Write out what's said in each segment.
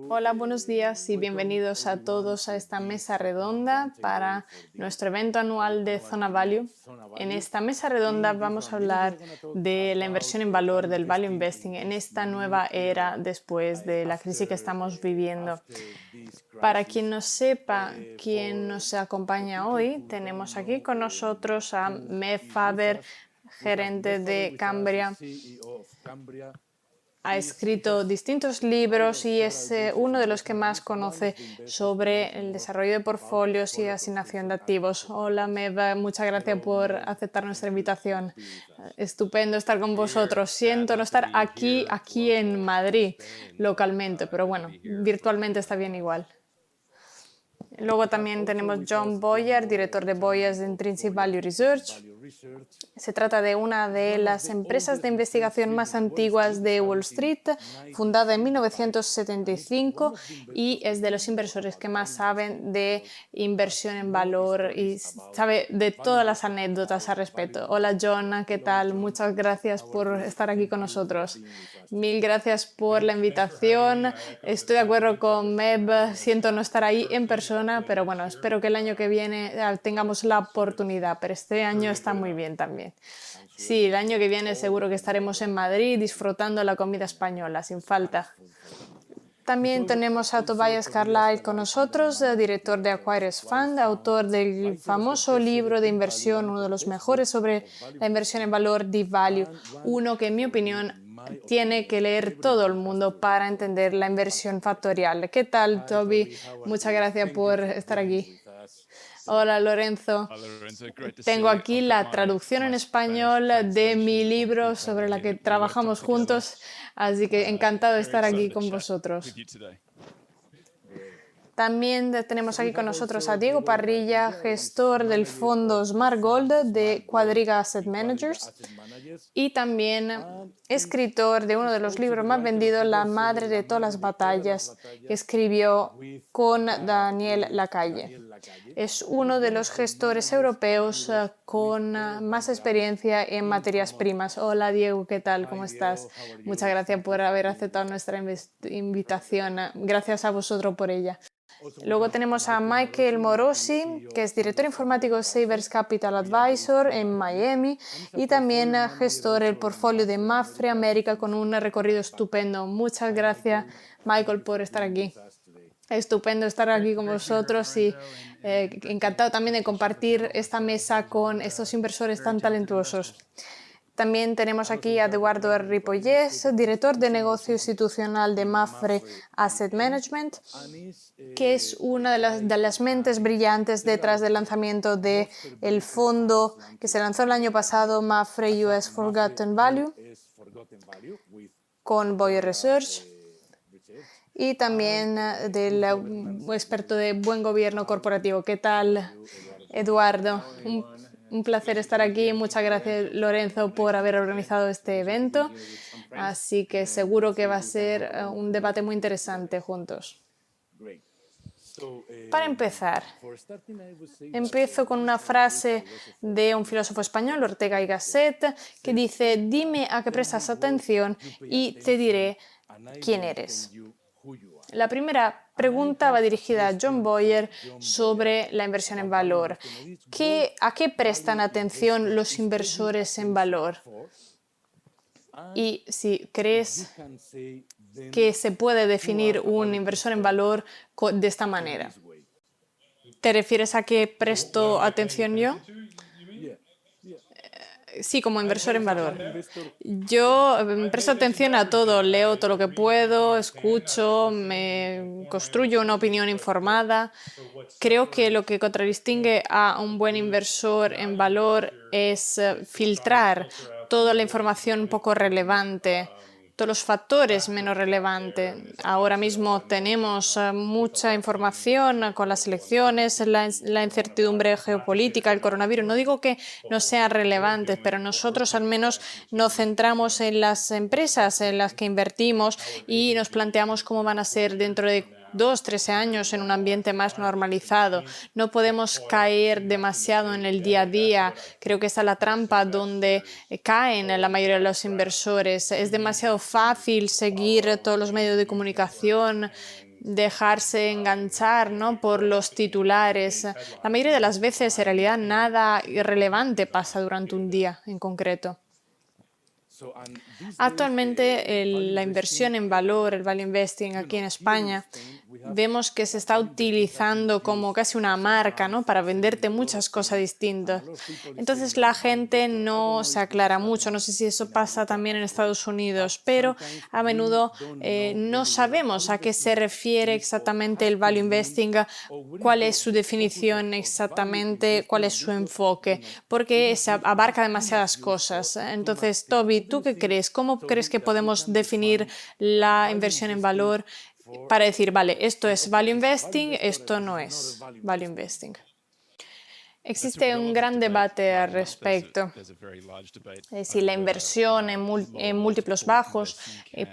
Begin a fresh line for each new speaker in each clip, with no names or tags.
Hola, buenos días y bienvenidos a todos a esta mesa redonda para nuestro evento anual de Zona Value. En esta mesa redonda vamos a hablar de la inversión en valor, del value investing, en esta nueva era después de la crisis que estamos viviendo. Para quien no sepa quién nos acompaña hoy, tenemos aquí con nosotros a Mev Faber, gerente de Cambria. Ha escrito distintos libros y es uno de los que más conoce sobre el desarrollo de portfolios y asignación de activos. Hola, Meva, muchas gracias por aceptar nuestra invitación. Estupendo estar con vosotros. Siento no estar aquí en Madrid localmente, pero bueno, virtualmente está bien igual. Luego también tenemos John Boyer, director de Boyer's Intrinsic Value Research. Se trata de una de las empresas de investigación más antiguas de Wall Street, fundada en 1975 y es de los inversores que más saben de inversión en valor y sabe de todas las anécdotas al respecto. Hola John, ¿qué tal? Muchas gracias por estar aquí con nosotros. Mil gracias por la invitación. Estoy de acuerdo con Meb, siento no estar ahí en persona, pero bueno, espero que el año que viene tengamos la oportunidad, pero este año está muy bien también. Sí, el año que viene seguro que estaremos en Madrid disfrutando la comida española, sin falta. También tenemos a Tobias Carlyle con nosotros, director de Acquirers Fund, autor del famoso libro de inversión, uno de los mejores sobre la inversión en valor, Deep Value, uno que en mi opinión tiene que leer todo el mundo para entender la inversión factorial. ¿Qué tal, Toby? Muchas gracias por estar aquí. Hola Lorenzo. Tengo aquí la traducción en español de mi libro sobre la que trabajamos juntos, así que encantado de estar aquí con vosotros. También tenemos aquí con nosotros a Diego Parrilla, gestor del fondo Smart Gold de Quadriga Asset Managers y también escritor de uno de los libros más vendidos, La madre de todas las batallas, que escribió con Daniel Lacalle. Es uno de los gestores europeos con más experiencia en materias primas. Hola Diego, ¿qué tal? ¿Cómo estás? Muchas gracias por haber aceptado nuestra invitación. Gracias a vosotros por ella. Luego tenemos a Michael Morosi, que es director informático de Savers Capital Advisor en Miami y también gestor del portfolio de Mapfre América con un recorrido estupendo. Muchas gracias, Michael, por estar aquí. Estupendo estar aquí con vosotros y encantado también de compartir esta mesa con estos inversores tan talentuosos. También tenemos aquí a Eduardo Ripollés, director de negocio institucional de Mapfre Asset Management, que es una de las mentes brillantes detrás del lanzamiento del fondo que se lanzó el año pasado, Mapfre US Forgotten Value, con Boyer Research, y también del experto de buen gobierno corporativo. ¿Qué tal, Eduardo? Un placer estar aquí. Muchas gracias, Lorenzo, por haber organizado este evento. Así que seguro que va a ser un debate muy interesante juntos. Para empezar, empiezo con una frase de un filósofo español, Ortega y Gasset, que dice: dime a qué prestas atención y te diré quién eres. La primera pregunta va dirigida a John Boyer sobre la inversión en valor. ¿A qué prestan atención los inversores en valor? Y si crees que se puede definir un inversor en valor de esta manera. ¿Te refieres a qué presto atención yo? Sí, como inversor en valor. Yo presto atención a todo, leo todo lo que puedo, escucho, me construyo una opinión informada. Creo que lo que contradistingue a un buen inversor en valor es filtrar toda la información poco relevante, todos los factores menos relevantes. Ahora mismo tenemos mucha información con las elecciones, la incertidumbre geopolítica, el coronavirus. No digo que no sean relevantes, pero nosotros al menos nos centramos en las empresas en las que invertimos y nos planteamos cómo van a ser dentro de 2, 13 años en un ambiente más normalizado. No podemos caer demasiado en el día a día. Creo que esa es la trampa donde caen la mayoría de los inversores. Es demasiado fácil seguir todos los medios de comunicación, dejarse enganchar, ¿no?, por los titulares. La mayoría de las veces, en realidad, nada irrelevante pasa durante un día en concreto. Actualmente, la inversión en valor, el value investing aquí en España, vemos que se está utilizando como casi una marca, ¿no?, para venderte muchas cosas distintas. Entonces la gente no se aclara mucho. No sé si eso pasa también en Estados Unidos, pero a menudo no sabemos a qué se refiere exactamente el value investing, cuál es su definición exactamente, cuál es su enfoque, porque se abarca demasiadas cosas. Entonces, Toby, ¿tú qué crees? ¿Cómo crees que podemos definir la inversión en valor para decir, vale, esto es value investing, esto no es value investing? Existe un gran debate al respecto. Si la inversión en múltiplos bajos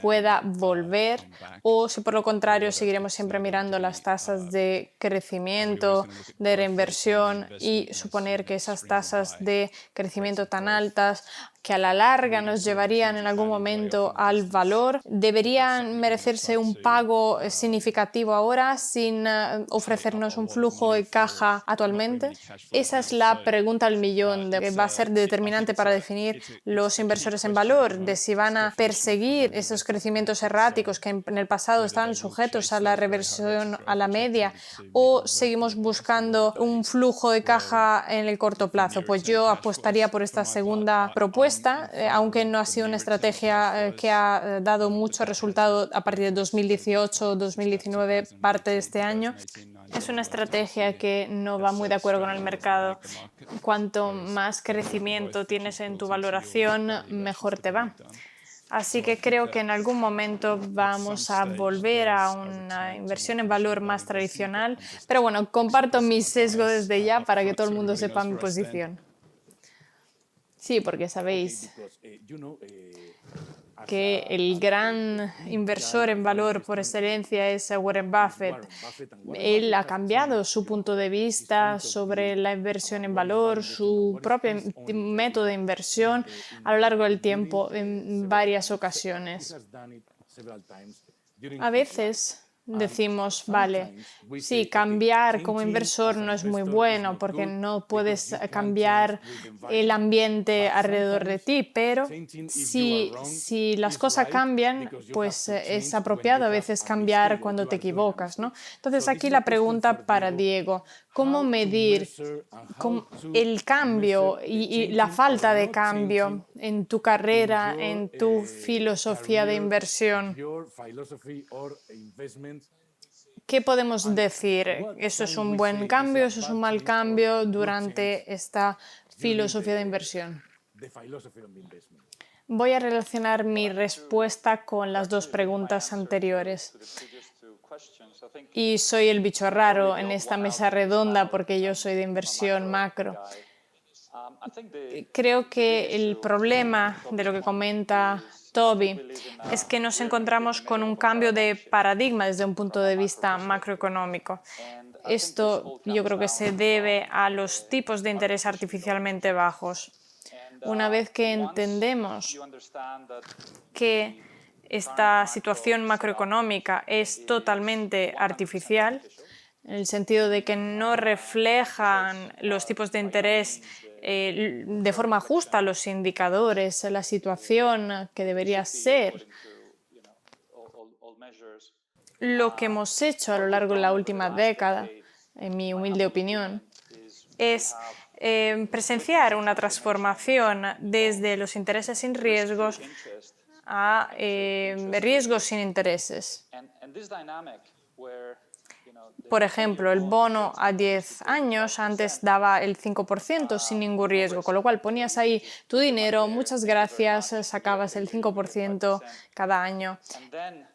pueda volver o si por lo contrario seguiremos siempre mirando las tasas de crecimiento, de reinversión y suponer que esas tasas de crecimiento tan altas que a la larga nos llevarían en algún momento al valor, deberían merecerse un pago significativo ahora sin ofrecernos un flujo de caja actualmente. Esa es la pregunta al millón que va a ser determinante para definir los inversores en valor, de si van a perseguir esos crecimientos erráticos que en el pasado estaban sujetos a la reversión a la media o seguimos buscando un flujo de caja en el corto plazo. Pues yo apostaría por esta segunda propuesta, aunque no ha sido una estrategia que ha dado mucho resultado a partir de 2018, 2019, parte de este año. Es una estrategia que no va muy de acuerdo con el mercado. Cuanto más crecimiento tienes en tu valoración, mejor te va. Así que creo que en algún momento vamos a volver a una inversión en valor más tradicional. Pero bueno, comparto mi sesgo desde ya para que todo el mundo sepa mi posición. Sí, porque sabéis que el gran inversor en valor por excelencia es Warren Buffett. Él ha cambiado su punto de vista sobre la inversión en valor, su propio método de inversión a lo largo del tiempo en varias ocasiones. A veces decimos, vale, sí, cambiar como inversor no es muy bueno porque no puedes cambiar el ambiente alrededor de ti, pero si las cosas cambian, pues es apropiado a veces cambiar cuando te equivocas, ¿no? Entonces aquí la pregunta para Diego, ¿cómo medir el cambio y la falta de cambio en tu carrera, en tu filosofía de inversión? ¿Qué podemos decir? ¿Eso es un buen cambio? ¿Eso es un mal cambio durante esta filosofía de inversión? Voy a relacionar mi respuesta con las dos preguntas anteriores. Y soy el bicho raro en esta mesa redonda porque yo soy de inversión macro. Creo que el problema de lo que comenta Toby es que nos encontramos con un cambio de paradigma desde un punto de vista macroeconómico. Esto yo creo que se debe a los tipos de interés artificialmente bajos. Una vez que entendemos que esta situación macroeconómica es totalmente artificial, en el sentido de que no reflejan los tipos de interés de forma justa los indicadores, la situación que debería ser. Lo que hemos hecho a lo largo de la última década, en mi humilde opinión, es presenciar una transformación desde los intereses sin riesgos a riesgos sin intereses. Por ejemplo, el bono a 10 años antes daba el 5% sin ningún riesgo, con lo cual ponías ahí tu dinero, muchas gracias, sacabas el 5% cada año.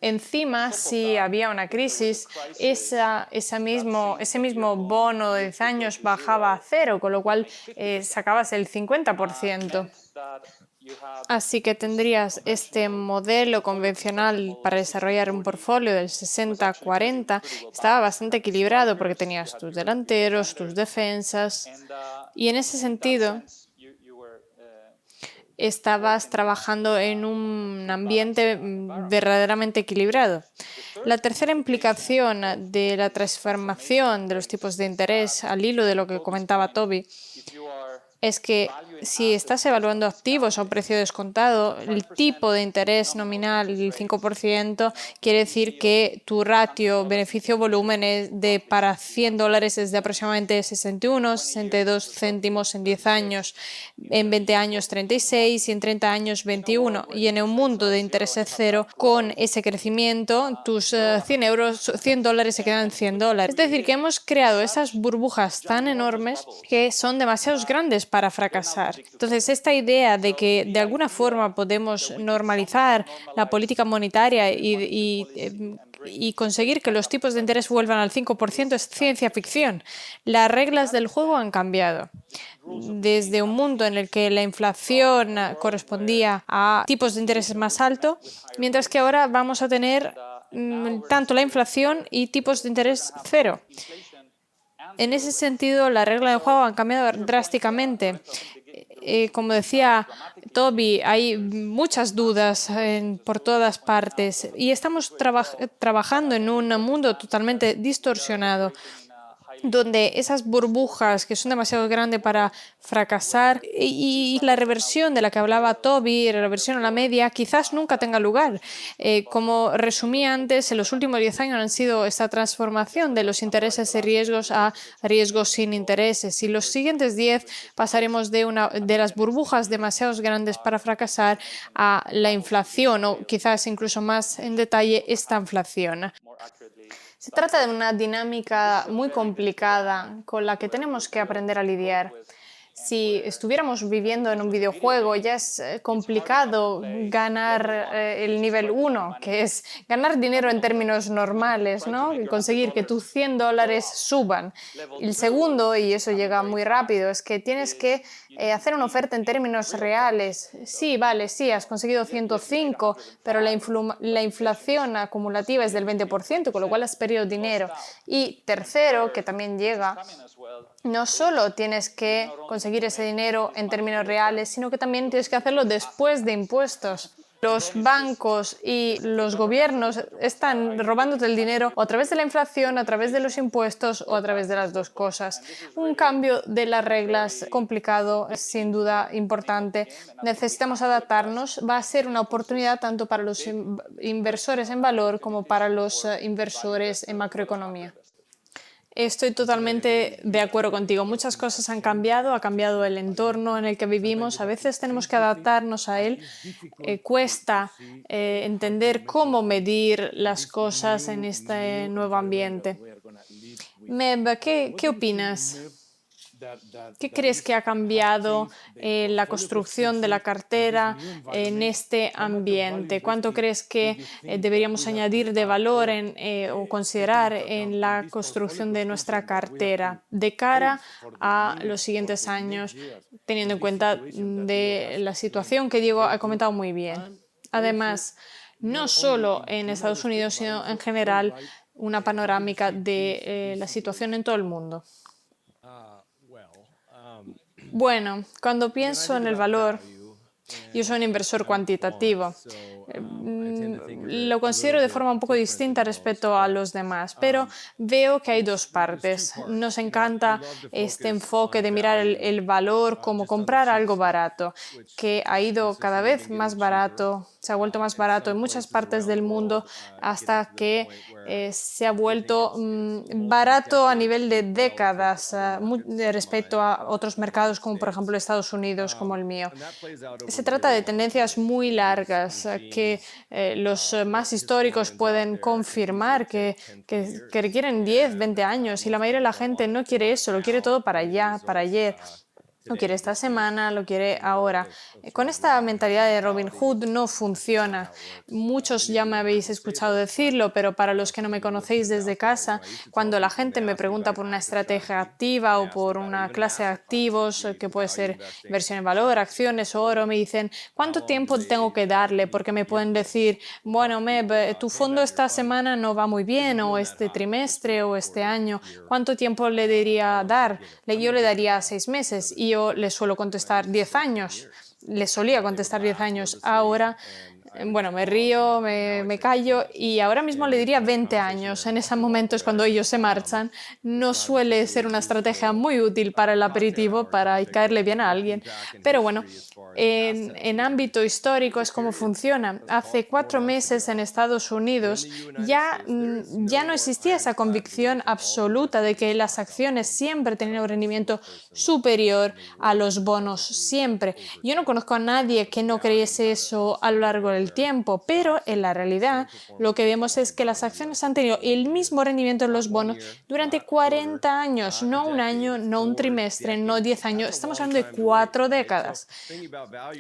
Encima, si había una crisis, ese mismo bono de 10 años bajaba a cero, con lo cual sacabas el 50%. Así que tendrías este modelo convencional para desarrollar un portfolio del 60-40. Estaba bastante equilibrado porque tenías tus delanteros, tus defensas. Y en ese sentido, estabas trabajando en un ambiente verdaderamente equilibrado. La tercera implicación de la transformación de los tipos de interés, al hilo de lo que comentaba Toby, es que si estás evaluando activos a un precio descontado, el tipo de interés nominal, el 5%, quiere decir que tu ratio beneficio-volumen para $100 es de aproximadamente 61, 62 céntimos en 10 años, en 20 años 36 y en 30 años 21. Y en un mundo de intereses cero, con ese crecimiento, tus $100 se quedan en $100. Es decir, que hemos creado esas burbujas tan enormes que son demasiado grandes para fracasar. Entonces, esta idea de que de alguna forma podemos normalizar la política monetaria y conseguir que los tipos de interés vuelvan al 5% es ciencia ficción. Las reglas del juego han cambiado. Desde un mundo en el que la inflación correspondía a tipos de interés más altos, mientras que ahora vamos a tener tanto la inflación y tipos de interés cero. En ese sentido, las reglas del juego han cambiado drásticamente. Como decía Toby, hay muchas dudas por todas partes y estamos trabajando en un mundo totalmente distorsionado, donde esas burbujas que son demasiado grandes para fracasar y la reversión de la que hablaba Toby, la reversión a la media, quizás nunca tenga lugar. Como resumí antes, en los últimos 10 años han sido esta transformación de los intereses y riesgos a riesgos sin intereses. Y los siguientes 10 pasaremos de las burbujas demasiado grandes para fracasar a la inflación, o quizás incluso más en detalle esta inflación. Se trata de una dinámica muy complicada con la que tenemos que aprender a lidiar. Si estuviéramos viviendo en un videojuego, ya es complicado ganar el nivel 1, que es ganar dinero en términos normales, ¿no? Y conseguir que tus $100 suban. El segundo, y eso llega muy rápido, es que tienes que hacer una oferta en términos reales. Sí, vale, sí, has conseguido 105, pero la inflación acumulativa es del 20%, con lo cual has perdido dinero. Y tercero, que también llega, no solo tienes que conseguir ese dinero en términos reales, sino que también tienes que hacerlo después de impuestos. Los bancos y los gobiernos están robándote el dinero o a través de la inflación, a través de los impuestos o a través de las dos cosas. Un cambio de las reglas complicado, es sin duda importante. Necesitamos adaptarnos. Va a ser una oportunidad tanto para los inversores en valor como para los inversores en macroeconomía. Estoy totalmente de acuerdo contigo. Muchas cosas han cambiado, ha cambiado el entorno en el que vivimos. A veces tenemos que adaptarnos a él. Cuesta entender cómo medir las cosas en este nuevo ambiente. Meb, ¿qué opinas? ¿Qué crees que ha cambiado la construcción de la cartera en este ambiente? ¿Cuánto crees que deberíamos añadir de valor o considerar en la construcción de nuestra cartera de cara a los siguientes años, teniendo en cuenta de la situación que Diego ha comentado muy bien? Además, no solo en Estados Unidos, sino en general, una panorámica de la situación en todo el mundo. Bueno, cuando pienso en el valor, yo soy un inversor cuantitativo. Lo considero de forma un poco distinta respecto a los demás, pero veo que hay dos partes. Nos encanta este enfoque de mirar el valor como comprar algo barato, que ha ido cada vez más barato, se ha vuelto más barato en muchas partes del mundo hasta que se ha vuelto barato a nivel de décadas respecto a otros mercados como por ejemplo Estados Unidos, como el mío. Se trata de tendencias muy largas que los más históricos pueden confirmar que requieren 10, 20 años y la mayoría de la gente no quiere eso, lo quiere todo para allá, para ayer. Lo quiere esta semana, lo quiere ahora. Con esta mentalidad de Robin Hood no funciona. Muchos ya me habéis escuchado decirlo, pero para los que no me conocéis desde casa, cuando la gente me pregunta por una estrategia activa o por una clase de activos, que puede ser inversión en valor, acciones o oro, me dicen, ¿cuánto tiempo tengo que darle? Porque me pueden decir, bueno, Meb, tu fondo esta semana no va muy bien, o este trimestre, o este año. ¿Cuánto tiempo le debería dar? Yo le daría 6 meses y yo le suelo contestar 10 años. Le solía contestar 10 años. Ahora, bueno, me río, me callo y ahora mismo le diría 20 años. En esos momentos cuando ellos se marchan, no suele ser una estrategia muy útil para el aperitivo, para caerle bien a alguien. Pero bueno, en ámbito histórico es como funciona. Hace 4 meses en Estados Unidos ya no existía esa convicción absoluta de que las acciones siempre tenían un rendimiento superior a los bonos, siempre. Yo no conozco a nadie que no creyese eso a lo largo del tiempo, pero en la realidad lo que vemos es que las acciones han tenido el mismo rendimiento en los bonos durante 40 años, no un año, no un trimestre, no 10 años, estamos hablando de 4 décadas.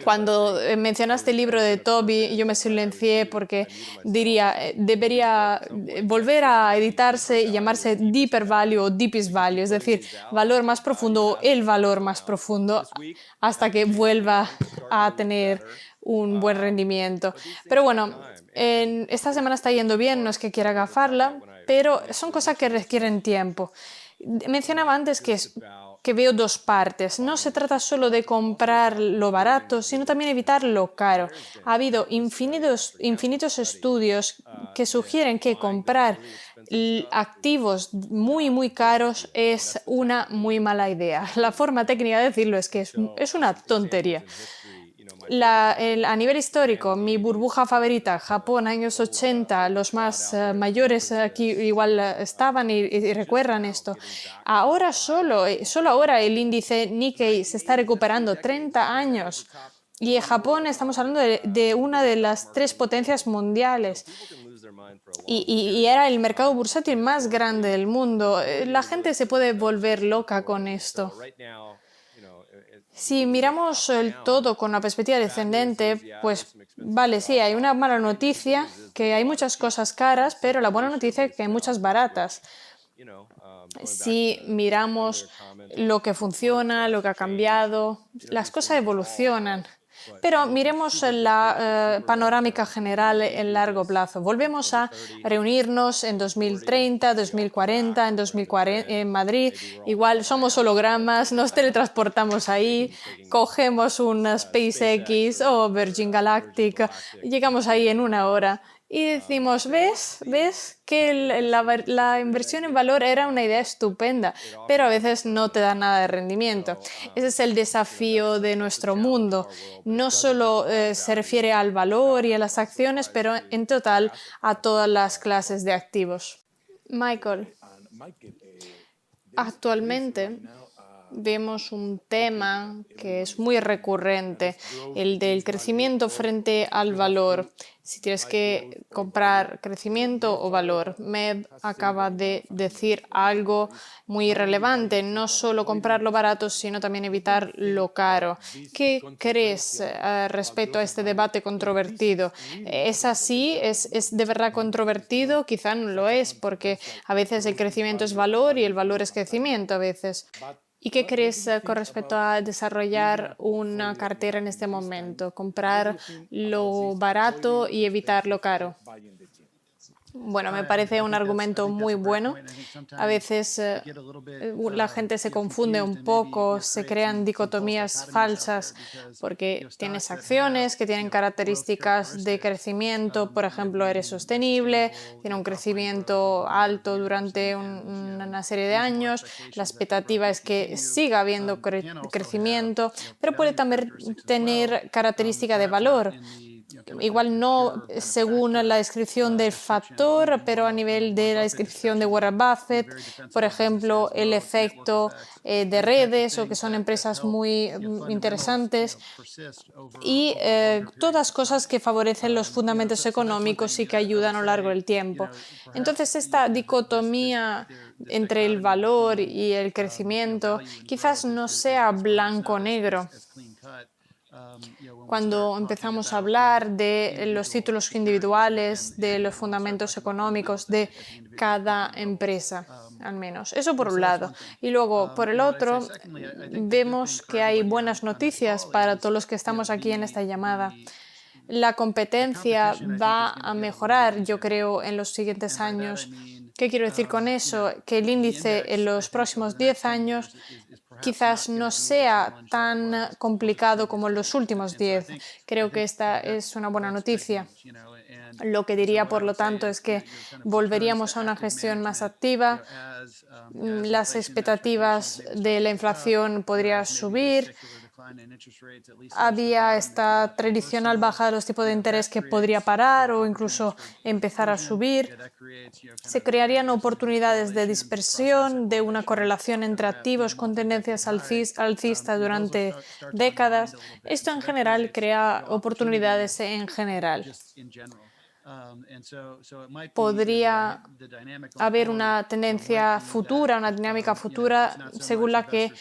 Cuando mencionaste el libro de Toby, yo me silencié porque diría, debería volver a editarse y llamarse Deeper Value o Deepest Value, es decir, valor más profundo o el valor más profundo, hasta que vuelva a tener un buen rendimiento. Pero bueno, esta semana está yendo bien, no es que quiera agafarla, pero son cosas que requieren tiempo. Mencionaba antes que veo dos partes. No se trata solo de comprar lo barato, sino también evitar lo caro. Ha habido infinitos estudios que sugieren que comprar activos muy, muy caros es una muy mala idea. La forma técnica de decirlo es que es una tontería. A nivel histórico, mi burbuja favorita, Japón, años 80, los más mayores aquí igual estaban y recuerdan esto. Ahora solo ahora el índice Nikkei se está recuperando 30 años. Y en Japón estamos hablando de una de las 3 potencias mundiales. Y era el mercado bursátil más grande del mundo. La gente se puede volver loca con esto. Si miramos el todo con una perspectiva descendente, pues vale, sí, hay una mala noticia, que hay muchas cosas caras, pero la buena noticia es que hay muchas baratas. Si miramos lo que funciona, lo que ha cambiado, las cosas evolucionan. Pero miremos la panorámica general en largo plazo. Volvemos a reunirnos en 2030, 2040, en 2040 en Madrid. Igual somos hologramas, nos teletransportamos ahí, cogemos una SpaceX o Virgin Galactic, llegamos ahí en una hora. Y decimos, ¿ves que la inversión en valor era una idea estupenda, pero a veces no te da nada de rendimiento? Ese es el desafío de nuestro mundo. No solo se refiere al valor y a las acciones, pero en total a todas las clases de activos. Michael, actualmente vemos un tema que es muy recurrente, el del crecimiento frente al valor. Si tienes que comprar crecimiento o valor, Meb acaba de decir algo muy relevante, no solo comprar lo barato, sino también evitar lo caro. ¿Qué crees respecto a este debate controvertido? ¿Es así? ¿Es de verdad controvertido? Quizá no lo es, porque a veces el crecimiento es valor y el valor es crecimiento a veces. ¿Y qué crees con respecto a desarrollar una cartera en este momento? ¿Comprar lo barato y evitar lo caro? Bueno, me parece un argumento muy bueno. A veces la gente se confunde un poco, se crean dicotomías falsas porque tienes acciones que tienen características de crecimiento, por ejemplo, eres sostenible, tiene un crecimiento alto durante una serie de años, la expectativa es que siga habiendo crecimiento, pero puede también tener característica de valor. igual no según la descripción del factor, pero a nivel de la descripción de Warren Buffett, por ejemplo, el efecto de redes, o que son empresas muy interesantes, y todas cosas que favorecen los fundamentos económicos y que ayudan a lo largo del tiempo. Entonces, esta dicotomía entre el valor y el crecimiento quizás no sea blanco-negro. Cuando empezamos a hablar de los títulos individuales, de los fundamentos económicos de cada empresa, al menos. Eso por un lado. Y luego, por el otro, vemos que hay buenas noticias para todos los que estamos aquí en esta llamada. La competencia va a mejorar, yo creo, en los siguientes años. ¿Qué quiero decir con eso? Que el índice en los próximos 10 años quizás no sea tan complicado como en los últimos 10. Creo que esta es una buena noticia. Lo que diría, por lo tanto, es que volveríamos a una gestión más activa. Las expectativas de la inflación podrían subir. Había esta tradicional baja de los tipos de interés que podría parar o incluso empezar a subir. Se crearían oportunidades de dispersión, de una correlación entre activos con tendencias alcistas durante décadas. Esto en general crea oportunidades en general. Podría haber una tendencia futura, una dinámica futura, según la que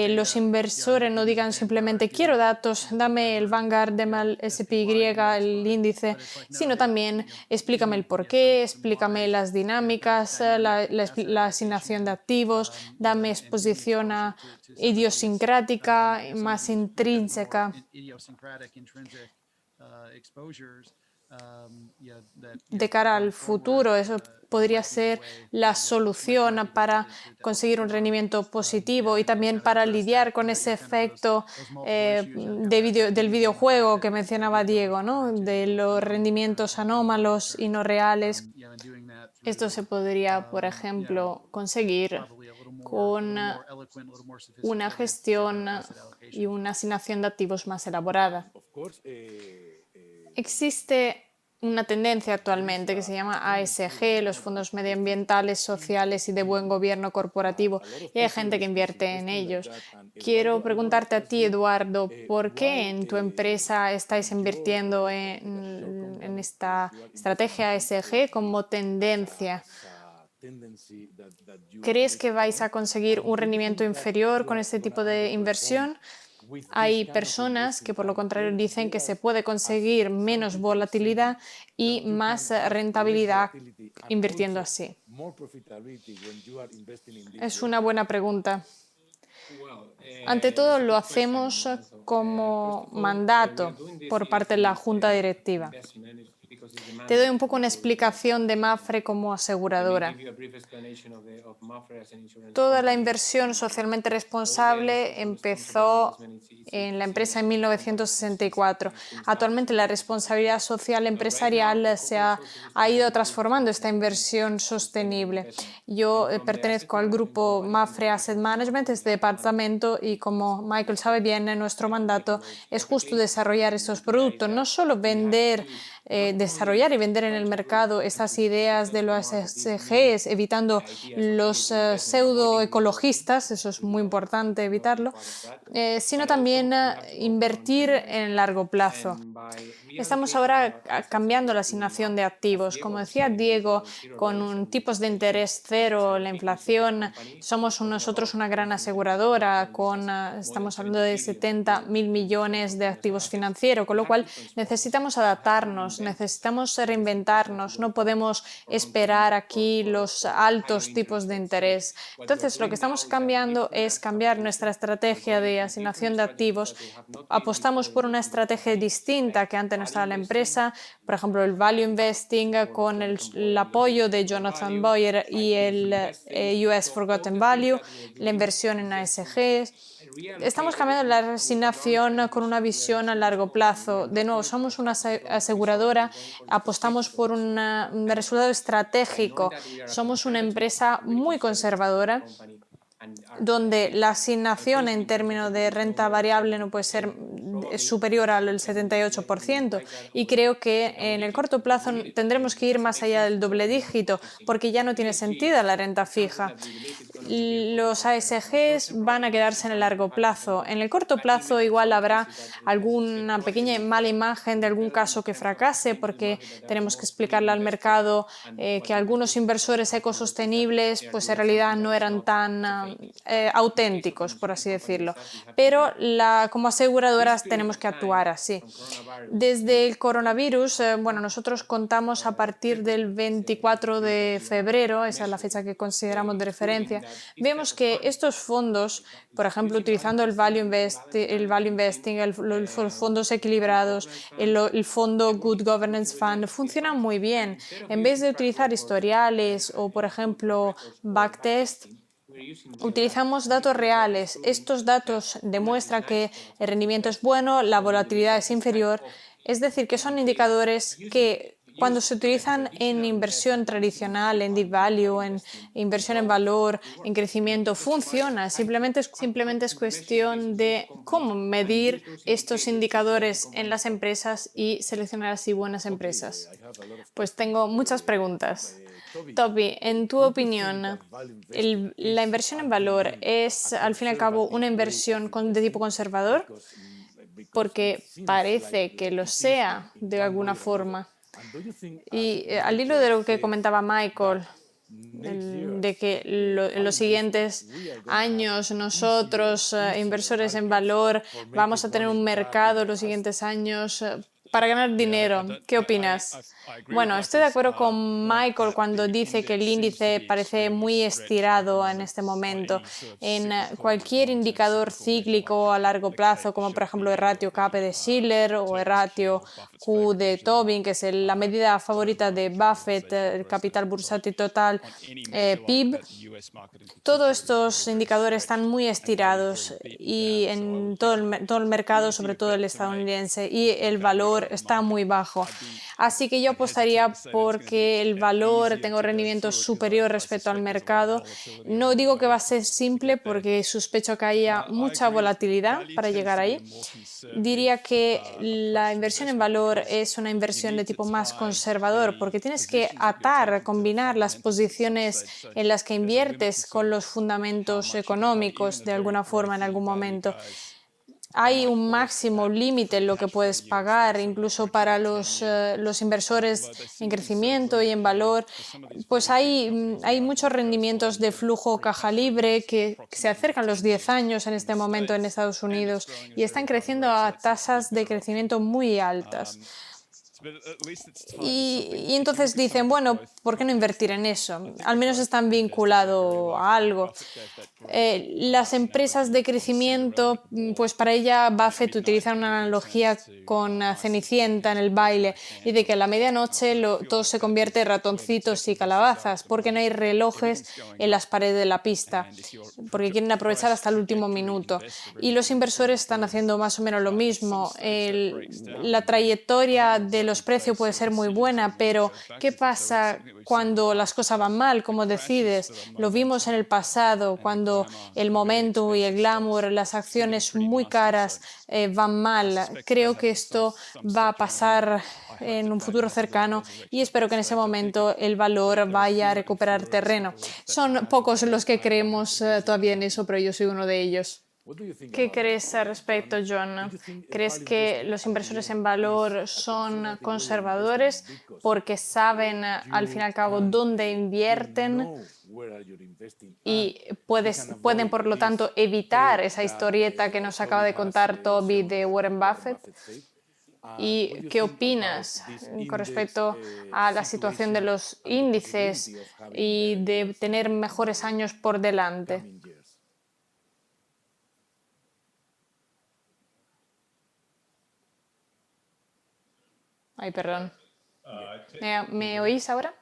los inversores no digan simplemente quiero datos, dame el Vanguard, dame el SPY, el índice, sino también explícame el porqué, explícame las dinámicas, la asignación de activos, dame exposición idiosincrática, más intrínseca. De cara al futuro, eso podría ser la solución para conseguir un rendimiento positivo y también para lidiar con ese efecto del videojuego que mencionaba Diego, ¿no? De los rendimientos anómalos y no reales. Esto se podría, por ejemplo, conseguir con una gestión y una asignación de activos más elaborada. Existe una tendencia actualmente que se llama ASG, los fondos medioambientales, sociales y de buen gobierno corporativo, y hay gente que invierte en ellos. Quiero preguntarte a ti, Eduardo, ¿por qué en tu empresa estáis invirtiendo en esta estrategia ASG como tendencia? ¿Crees que vais a conseguir un rendimiento inferior con este tipo de inversión? Hay personas que, por lo contrario, dicen que se puede conseguir menos volatilidad y más rentabilidad invirtiendo así. Es una buena pregunta. Ante todo, lo hacemos como mandato por parte de la Junta Directiva. Te doy un poco una explicación de Mapfre como aseguradora. Toda la inversión socialmente responsable empezó en la empresa en 1964. Actualmente la responsabilidad social empresarial ha ido transformando esta inversión sostenible. Yo pertenezco al grupo Mapfre Asset Management, este departamento, y como Michael sabe bien, nuestro mandato es justo desarrollar estos productos, no solo desarrollar y vender en el mercado estas ideas de los ESGs, evitando los pseudoecologistas, eso es muy importante evitarlo, sino también invertir en largo plazo. Estamos ahora cambiando la asignación de activos. Como decía Diego, con tipos de interés cero, la inflación, somos nosotros una gran aseguradora, estamos hablando de 70.000 millones de activos financieros, con lo cual necesitamos adaptarnos, necesitamos reinventarnos, no podemos esperar aquí los altos tipos de interés. Entonces, lo que estamos cambiando es cambiar nuestra estrategia de asignación de activos. Apostamos por una estrategia distinta que antes no estaba en la empresa, por ejemplo, el Value Investing con el apoyo de Jonathan Boyer y el US Forgotten Value, la inversión en ASGs. Estamos cambiando la asignación con una visión a largo plazo. De nuevo, somos una aseguradora, apostamos por un resultado estratégico. Somos una empresa muy conservadora, donde la asignación en términos de renta variable no puede ser es superior al 78%, y creo que en el corto plazo tendremos que ir más allá del doble dígito porque ya no tiene sentido la renta fija. Los ASGs van a quedarse en el largo plazo. En el corto plazo igual habrá alguna pequeña mala imagen de algún caso que fracase porque tenemos que explicarle al mercado que algunos inversores ecosostenibles pues en realidad no eran tan auténticos, por así decirlo. Pero como aseguradoras tenemos que actuar así. Desde el coronavirus, bueno, nosotros contamos a partir del 24 de febrero, esa es la fecha que consideramos de referencia, vemos que estos fondos, por ejemplo, utilizando el value investing, los fondos equilibrados, el fondo Good Governance Fund, funcionan muy bien. En vez de utilizar historiales o, por ejemplo, backtest, utilizamos datos reales. Estos datos demuestran que el rendimiento es bueno, la volatilidad es inferior, es decir, que son indicadores que cuando se utilizan en inversión tradicional, en deep value, en inversión en valor, en crecimiento, funciona. Simplemente es cuestión de cómo medir estos indicadores en las empresas y seleccionar así buenas empresas. Pues tengo muchas preguntas. Toby, en tu opinión, ¿la inversión en valor es, al fin y al cabo, una inversión de tipo conservador? Porque parece que lo sea de alguna forma. Y al hilo de lo que comentaba Michael, de que en los siguientes años nosotros, inversores en valor, vamos a tener un mercado en los siguientes años para ganar dinero. ¿Qué opinas? Bueno, estoy de acuerdo con Michael cuando dice que el índice parece muy estirado en este momento. En cualquier indicador cíclico a largo plazo, como por ejemplo el ratio CAPE de Shiller o el ratio Q de Tobin, que es la medida favorita de Buffett, el capital bursátil total, PIB, todos estos indicadores están muy estirados y en todo el mercado, sobre todo el estadounidense, y el valor está muy bajo. Así que yo apostaría porque el valor tenga un rendimiento superior respecto al mercado. No digo que va a ser simple porque sospecho que haya mucha volatilidad para llegar ahí. Diría que la inversión en valor es una inversión de tipo más conservador porque tienes que combinar las posiciones en las que inviertes con los fundamentos económicos de alguna forma en algún momento. Hay un máximo límite en lo que puedes pagar, incluso para los inversores en crecimiento y en valor. Pues hay muchos rendimientos de flujo caja libre que se acercan los 10 años en este momento en Estados Unidos y están creciendo a tasas de crecimiento muy altas. Y entonces dicen, bueno, ¿por qué no invertir en eso? Al menos están vinculados a algo. Las empresas de crecimiento, pues para ella Buffett utiliza una analogía con Cenicienta en el baile y de que a la medianoche todo se convierte en ratoncitos y calabazas porque no hay relojes en las paredes de la pista, porque quieren aprovechar hasta el último minuto. Y los inversores están haciendo más o menos lo mismo. La trayectoria de los precios puede ser muy buena, pero ¿qué pasa cuando las cosas van mal? ¿Cómo decides? Lo vimos en el pasado, cuando el momento y el glamour, las acciones muy caras van mal. Creo que esto va a pasar en un futuro cercano y espero que en ese momento el valor vaya a recuperar terreno. Son pocos los que creemos todavía en eso, pero yo soy uno de ellos. ¿Qué crees al respecto, John? ¿Crees que los inversores en valor son conservadores porque saben, al fin y al cabo, dónde invierten y pueden, por lo tanto, evitar esa historieta que nos acaba de contar Toby de Warren Buffett? ¿Y qué opinas con respecto a la situación de los índices y de tener mejores años por delante? Ay, perdón. ¿Me oís ahora?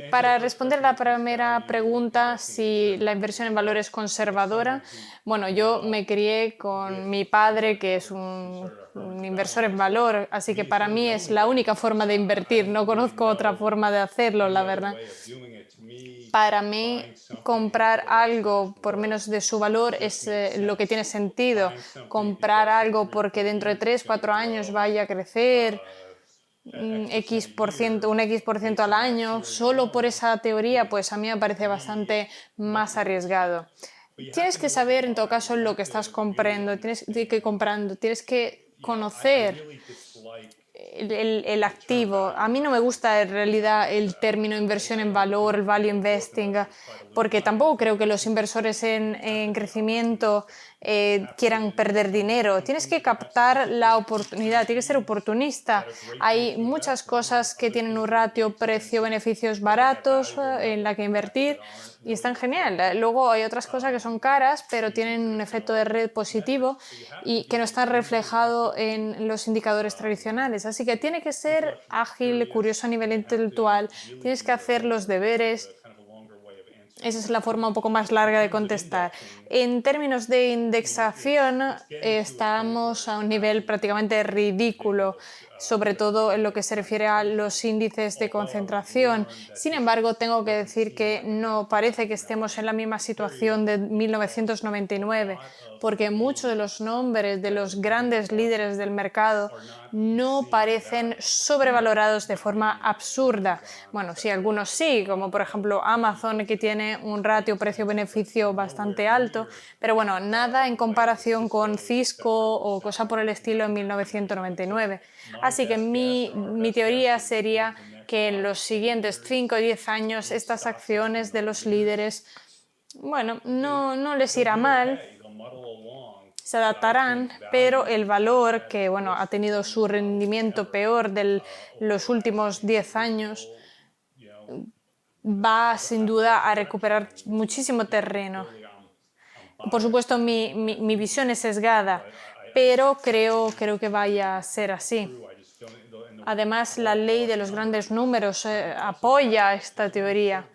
Para responder a la primera pregunta, si la inversión en valor es conservadora, bueno, yo me crié con mi padre, que es un inversor en valor, así que para mí es la única forma de invertir. No conozco otra forma de hacerlo, la verdad. Para mí, comprar algo por menos de su valor es lo que tiene sentido. Comprar algo porque dentro de 3, 4 años vaya a crecer un X% al año, solo por esa teoría, pues a mí me parece bastante más arriesgado. Tienes que saber, en todo caso, lo que estás comprando, tienes que conocer el activo. A mí no me gusta en realidad el término inversión en valor, el value investing, porque tampoco creo que los inversores en crecimiento quieran perder dinero. Tienes que captar la oportunidad, tienes que ser oportunista. Hay muchas cosas que tienen un ratio precio-beneficios baratos en la que invertir y están genial. Luego hay otras cosas que son caras, pero tienen un efecto de red positivo y que no está reflejado en los indicadores tradicionales. Así que tiene que ser ágil, curioso a nivel intelectual, tienes que hacer los deberes. Esa es la forma un poco más larga de contestar. En términos de indexación, estamos a un nivel prácticamente ridículo, sobre todo en lo que se refiere a los índices de concentración. Sin embargo, tengo que decir que no parece que estemos en la misma situación de 1999, porque muchos de los nombres de los grandes líderes del mercado no parecen sobrevalorados de forma absurda. Bueno, sí, algunos sí, como por ejemplo Amazon, que tiene un ratio precio-beneficio bastante alto, pero bueno, nada en comparación con Cisco o cosa por el estilo en 1999. Así que mi teoría sería que en los siguientes 5 o 10 años estas acciones de los líderes, bueno, no les irá mal, se adaptarán, pero el valor que bueno, ha tenido su rendimiento peor de los últimos 10 años va sin duda a recuperar muchísimo terreno. Por supuesto, mi visión es sesgada, pero creo que vaya a ser así. Además, la ley de los grandes números apoya esta teoría,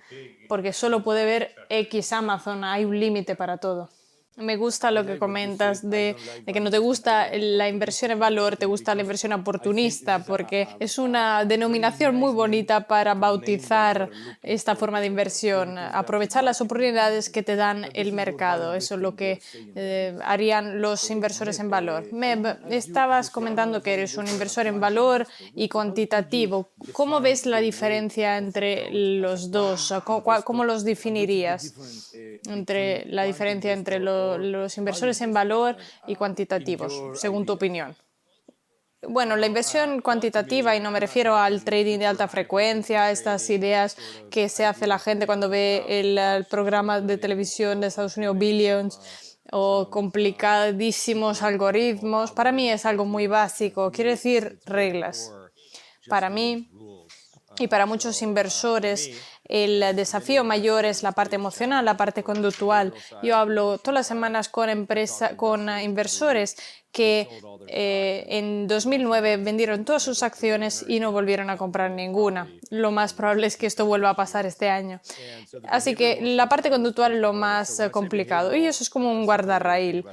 porque solo puede ver X Amazon, hay un límite para todo. Me gusta lo que comentas de que no te gusta la inversión en valor, te gusta la inversión oportunista, porque es una denominación muy bonita para bautizar esta forma de inversión, aprovechar las oportunidades que te dan el mercado. Eso es lo que harían los inversores en valor. Meb, estabas comentando que eres un inversor en valor y cuantitativo. ¿Cómo ves la diferencia entre los dos? ¿Cómo los definirías? Entre la diferencia entre los inversores en valor y cuantitativos, según tu opinión. Bueno, la inversión cuantitativa, y no me refiero al trading de alta frecuencia, estas ideas que se hace la gente cuando ve el programa de televisión de Estados Unidos, Billions, o complicadísimos algoritmos, para mí es algo muy básico, quiere decir reglas. Para mí y para muchos inversores, el desafío mayor es la parte emocional, la parte conductual. Yo hablo todas las semanas con inversores que en 2009 vendieron todas sus acciones y no volvieron a comprar ninguna. Lo más probable es que esto vuelva a pasar este año. Así que la parte conductual es lo más complicado y eso es como un guardarraíl.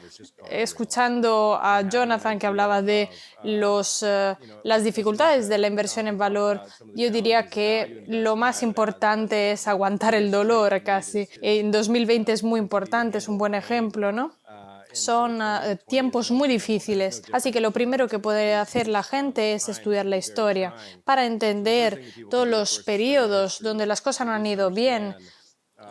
Escuchando a Jonathan que hablaba de las dificultades de la inversión en valor, yo diría que lo más importante es aguantar el dolor casi. En 2020 es muy importante, es un buen ejemplo, ¿no? Son tiempos muy difíciles, así que lo primero que puede hacer la gente es estudiar la historia para entender todos los periodos donde las cosas no han ido bien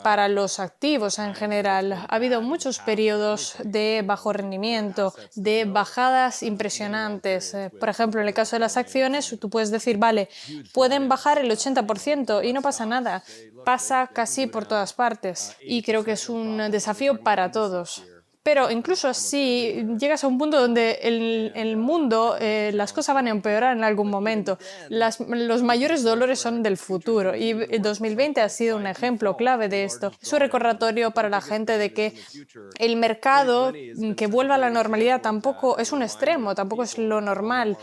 para los activos en general. Ha habido muchos periodos de bajo rendimiento, de bajadas impresionantes. Por ejemplo, en el caso de las acciones, tú puedes decir, vale, pueden bajar el 80% y no pasa nada. Pasa casi por todas partes y creo que es un desafío para todos. Pero incluso así llegas a un punto donde el mundo, las cosas van a empeorar en algún momento. Los mayores dolores son del futuro y el 2020 ha sido un ejemplo clave de esto. Es un recordatorio para la gente de que el mercado que vuelva a la normalidad tampoco es un extremo, tampoco es lo normal.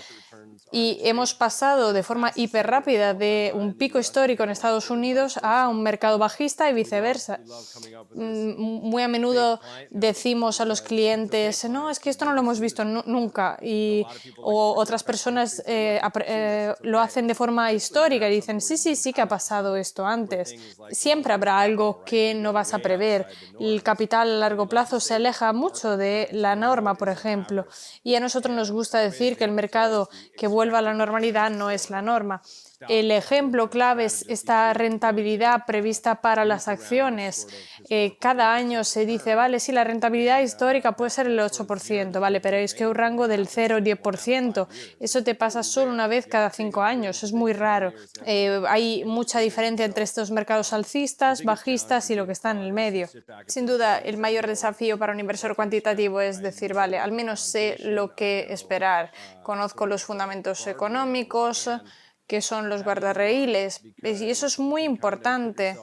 Y hemos pasado de forma hiper rápida de un pico histórico en Estados Unidos a un mercado bajista y viceversa. Muy a menudo decimos a los clientes, no, es que esto no lo hemos visto nunca. O otras personas lo hacen de forma histórica y dicen, sí, sí, sí que ha pasado esto antes. Siempre habrá algo que no vas a prever. El capital a largo plazo se aleja mucho de la norma, por ejemplo. Y a nosotros nos gusta decir que el mercado que vuelva a la normalidad no es la norma. El ejemplo clave es esta rentabilidad prevista para las acciones. Cada año se dice, vale, sí, la rentabilidad histórica puede ser el 8%, vale, pero es que un rango del 0 al 10%. Eso te pasa solo una vez cada 5 años, es muy raro. Hay mucha diferencia entre estos mercados alcistas, bajistas y lo que está en el medio. Sin duda, el mayor desafío para un inversor cuantitativo es decir, vale, al menos sé lo que esperar. Conozco los fundamentos económicos, que son los guardarraíles, y eso es muy importante.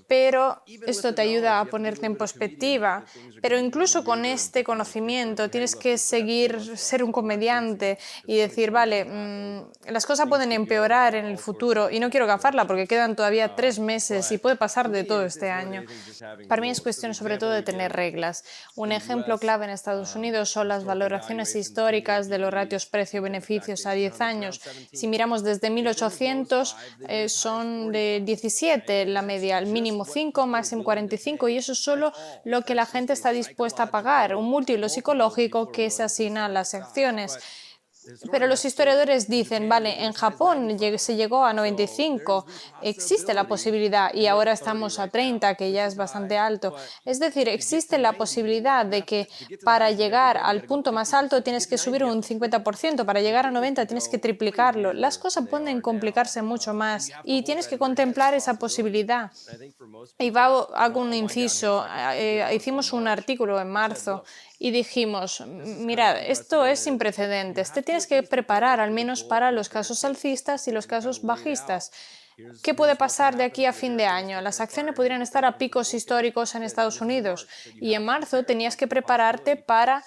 Pero esto te ayuda a ponerte en perspectiva. Pero incluso con este conocimiento tienes que ser un comediante y decir, vale, las cosas pueden empeorar en el futuro y no quiero gafarla porque quedan todavía 3 meses y puede pasar de todo este año. Para mí es cuestión sobre todo de tener reglas. Un ejemplo clave en Estados Unidos son las valoraciones históricas de los ratios precio-beneficios a 10 años. Si miramos desde 1800, son de 17 la media, el mínimo 5, máximo 45, y eso es solo lo que la gente está dispuesta a pagar, un múltiplo psicológico que se asigna a las acciones. Pero los historiadores dicen, vale, en Japón se llegó a 95, existe la posibilidad y ahora estamos a 30, que ya es bastante alto. Es decir, existe la posibilidad de que para llegar al punto más alto tienes que subir un 50%, para llegar a 90 tienes que triplicarlo. Las cosas pueden complicarse mucho más y tienes que contemplar esa posibilidad. Y hago un inciso, hicimos un artículo en marzo y dijimos, mirad, esto es sin precedentes, te tienes que preparar al menos para los casos alcistas y los casos bajistas. ¿Qué puede pasar de aquí a fin de año? Las acciones podrían estar a picos históricos en Estados Unidos y en marzo tenías que prepararte para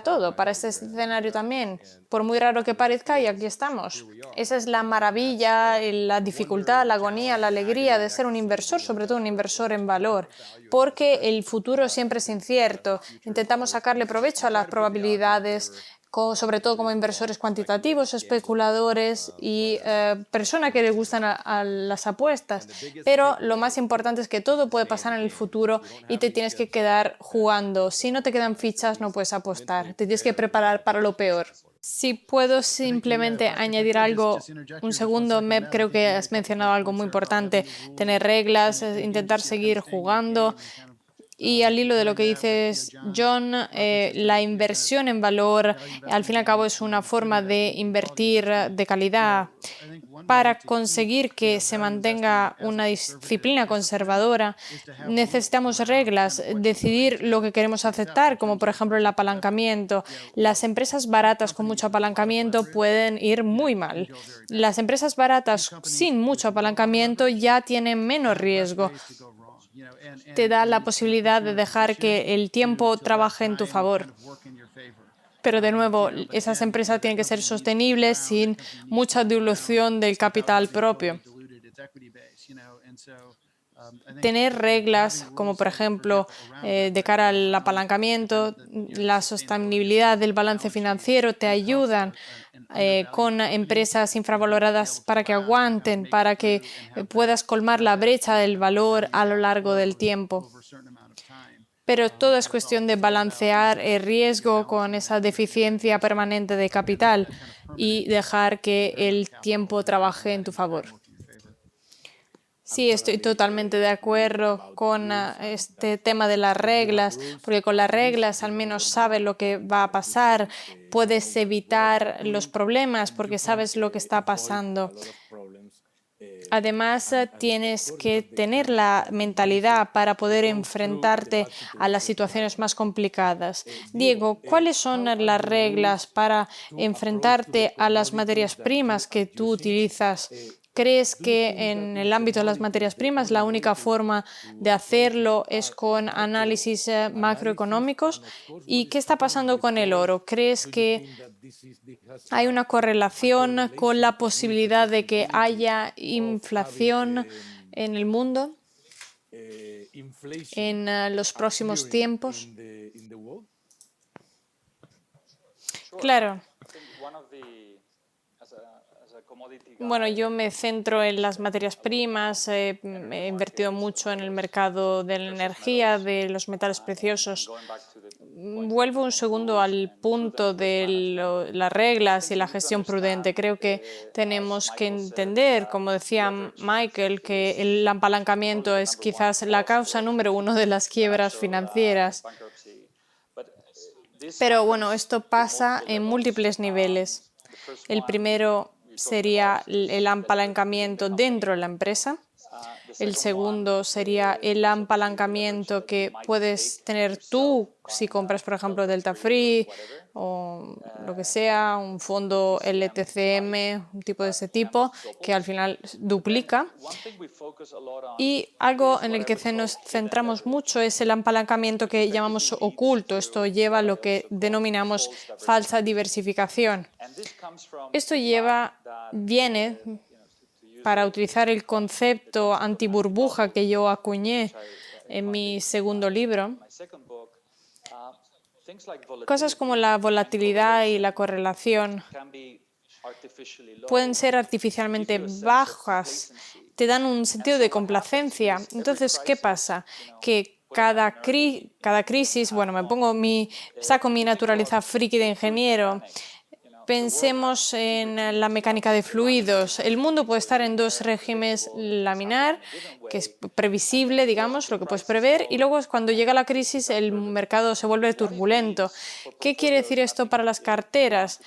todo, para este escenario también. Por muy raro que parezca, y aquí estamos. Esa es la maravilla, la dificultad, la agonía, la alegría de ser un inversor, sobre todo un inversor en valor, porque el futuro siempre es incierto. Intentamos sacarle provecho a las probabilidades, sobre todo como inversores cuantitativos, especuladores y personas que les gustan a las apuestas. Pero lo más importante es que todo puede pasar en el futuro y te tienes que quedar jugando. Si no te quedan fichas, no puedes apostar. Te tienes que preparar para lo peor. Si puedo simplemente añadir algo, un segundo, Meb, creo que has mencionado algo muy importante, tener reglas, intentar seguir jugando. Y al hilo de lo que dices, John, la inversión en valor, al fin y al cabo, es una forma de invertir de calidad. Para conseguir que se mantenga una disciplina conservadora, necesitamos reglas, decidir lo que queremos aceptar, como por ejemplo el apalancamiento. Las empresas baratas con mucho apalancamiento pueden ir muy mal. Las empresas baratas sin mucho apalancamiento ya tienen menos riesgo. Te da la posibilidad de dejar que el tiempo trabaje en tu favor. Pero de nuevo, esas empresas tienen que ser sostenibles sin mucha dilución del capital propio. Tener reglas como, por ejemplo, de cara al apalancamiento, la sostenibilidad del balance financiero te ayudan con empresas infravaloradas para que aguanten, para que puedas colmar la brecha del valor a lo largo del tiempo. Pero todo es cuestión de balancear el riesgo con esa deficiencia permanente de capital y dejar que el tiempo trabaje en tu favor. Sí, estoy totalmente de acuerdo con este tema de las reglas, porque con las reglas al menos sabes lo que va a pasar, puedes evitar los problemas porque sabes lo que está pasando. Además, tienes que tener la mentalidad para poder enfrentarte a las situaciones más complicadas. Diego, ¿cuáles son las reglas para enfrentarte a las materias primas que tú utilizas ¿Crees que en el ámbito de las materias primas la única forma de hacerlo es con análisis macroeconómicos? ¿Y qué está pasando con el oro? ¿Crees que hay una correlación con la posibilidad de que haya inflación en el mundo en los próximos tiempos? Claro. Bueno, yo me centro en las materias primas, he invertido mucho en el mercado de la energía, de los metales preciosos. Vuelvo un segundo al punto de las reglas y la gestión prudente. Creo que tenemos que entender, como decía Michael, que el apalancamiento es quizás la causa número uno de las quiebras financieras. Pero bueno, esto pasa en múltiples niveles. El primero sería el apalancamiento dentro de la empresa. El segundo sería el apalancamiento que puedes tener tú si compras, por ejemplo, Delta Free o lo que sea, un fondo LTCM, un tipo de ese tipo, que al final duplica. Y algo en el que nos centramos mucho es el apalancamiento que llamamos oculto. Esto lleva a lo que denominamos falsa diversificación. Esto viene, para utilizar el concepto antiburbuja que yo acuñé en mi segundo libro, cosas como la volatilidad y la correlación pueden ser artificialmente bajas, te dan un sentido de complacencia. Entonces, ¿qué pasa? Que cada crisis, bueno, saco mi naturaleza friki de ingeniero. Pensemos en la mecánica de fluidos. El mundo puede estar en dos regímenes: laminar, que es previsible, digamos, lo que puedes prever, y luego cuando llega la crisis el mercado se vuelve turbulento. ¿Qué quiere decir esto para las carteras?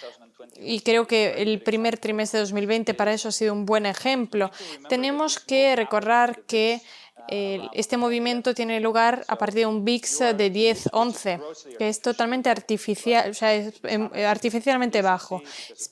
Y creo que el primer trimestre de 2020 para eso ha sido un buen ejemplo. Tenemos que recordar que este movimiento tiene lugar a partir de un VIX de 10-11, que es totalmente artificial, o sea, es artificialmente bajo.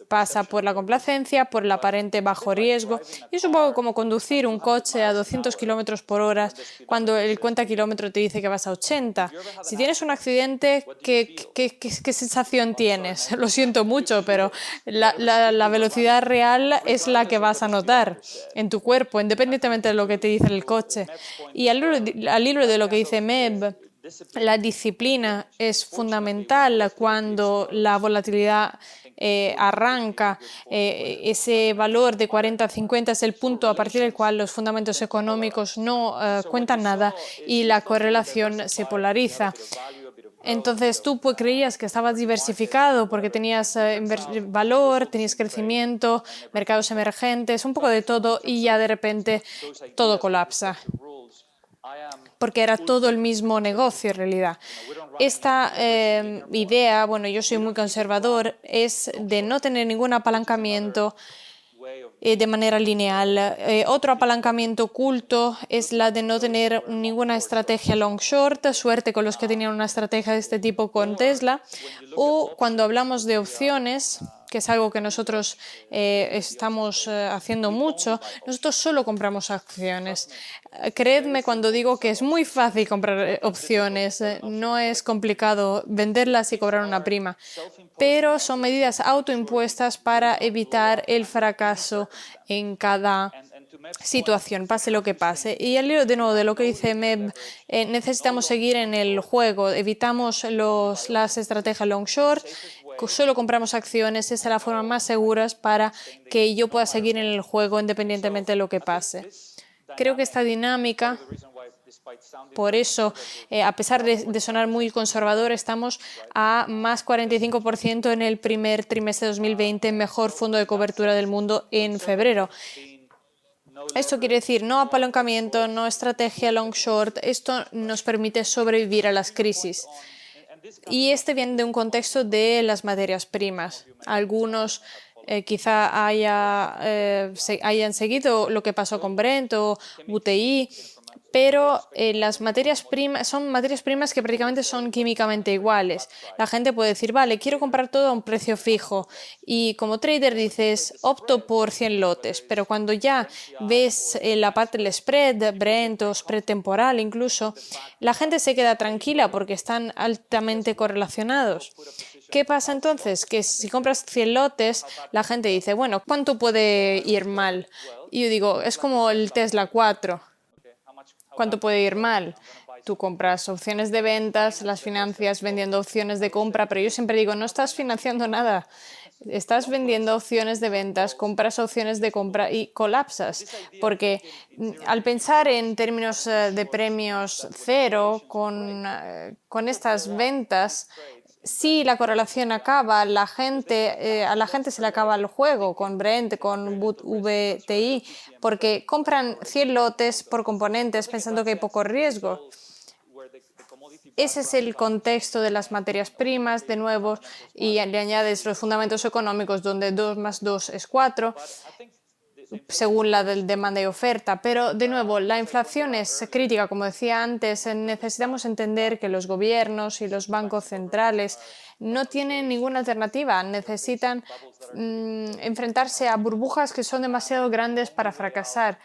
Pasa por la complacencia, por el aparente bajo riesgo. Y es un poco como conducir un coche a 200 kilómetros por hora cuando el cuenta kilómetro te dice que vas a 80. Si tienes un accidente, ¿qué sensación tienes? Lo siento mucho, pero la velocidad real es la que vas a notar en tu cuerpo, independientemente de lo que te dice el coche. Y al hilo de lo que dice Meb, la disciplina es fundamental cuando la volatilidad arranca. Ese valor de 40-50 es el punto a partir del cual los fundamentos económicos no cuentan nada y la correlación se polariza. Entonces tú creías que estabas diversificado porque tenías valor, tenías crecimiento, mercados emergentes, un poco de todo, y ya de repente todo colapsa, porque era todo el mismo negocio en realidad. Esta idea, bueno, yo soy muy conservador, es de no tener ningún apalancamiento de manera lineal. Otro apalancamiento oculto es la de no tener ninguna estrategia long short, suerte con los que tenían una estrategia de este tipo con Tesla. O cuando hablamos de opciones, que es algo que nosotros estamos haciendo mucho, nosotros solo compramos acciones. Creedme cuando digo que es muy fácil comprar opciones, no es complicado venderlas y cobrar una prima, pero son medidas autoimpuestas para evitar el fracaso en cada situación, pase lo que pase. Y al hilo de nuevo de lo que dice Meb, necesitamos seguir en el juego, evitamos las estrategias long short, solo compramos acciones, esa es la forma más segura para que yo pueda seguir en el juego independientemente de lo que pase. Creo que esta dinámica, por eso, a pesar de sonar muy conservador, estamos a más 45% en el primer trimestre de 2020, mejor fondo de cobertura del mundo en febrero. Esto quiere decir no apalancamiento, no estrategia long short. Esto nos permite sobrevivir a las crisis. Y este viene de un contexto de las materias primas. Algunos quizá hayan seguido lo que pasó con Brent o WTI, pero las materias primas son materias primas que prácticamente son químicamente iguales. La gente puede decir, vale, quiero comprar todo a un precio fijo y como trader dices, opto por 100 lotes, pero cuando ya ves la parte del spread, Brent o spread temporal incluso, la gente se queda tranquila porque están altamente correlacionados. ¿Qué pasa entonces? Que si compras 100 lotes, la gente dice, bueno, ¿cuánto puede ir mal? Y yo digo, es como el Tesla 4. ¿Cuánto puede ir mal? Tú compras opciones de ventas, las financias vendiendo opciones de compra, pero yo siempre digo, no estás financiando nada. Estás vendiendo opciones de ventas, compras opciones de compra y colapsas, porque al pensar en términos de premios cero con estas ventas, si la correlación acaba, a la gente se le acaba el juego con Brent, con VTI, porque compran 100 lotes por componentes pensando que hay poco riesgo. Ese es el contexto de las materias primas, de nuevo, y le añades los fundamentos económicos donde 2 más 2 es 4, según la del demanda y oferta. Pero, de nuevo, la inflación es crítica, como decía antes. Necesitamos entender que los gobiernos y los bancos centrales no tienen ninguna alternativa. Necesitan enfrentarse a burbujas que son demasiado grandes para fracasar.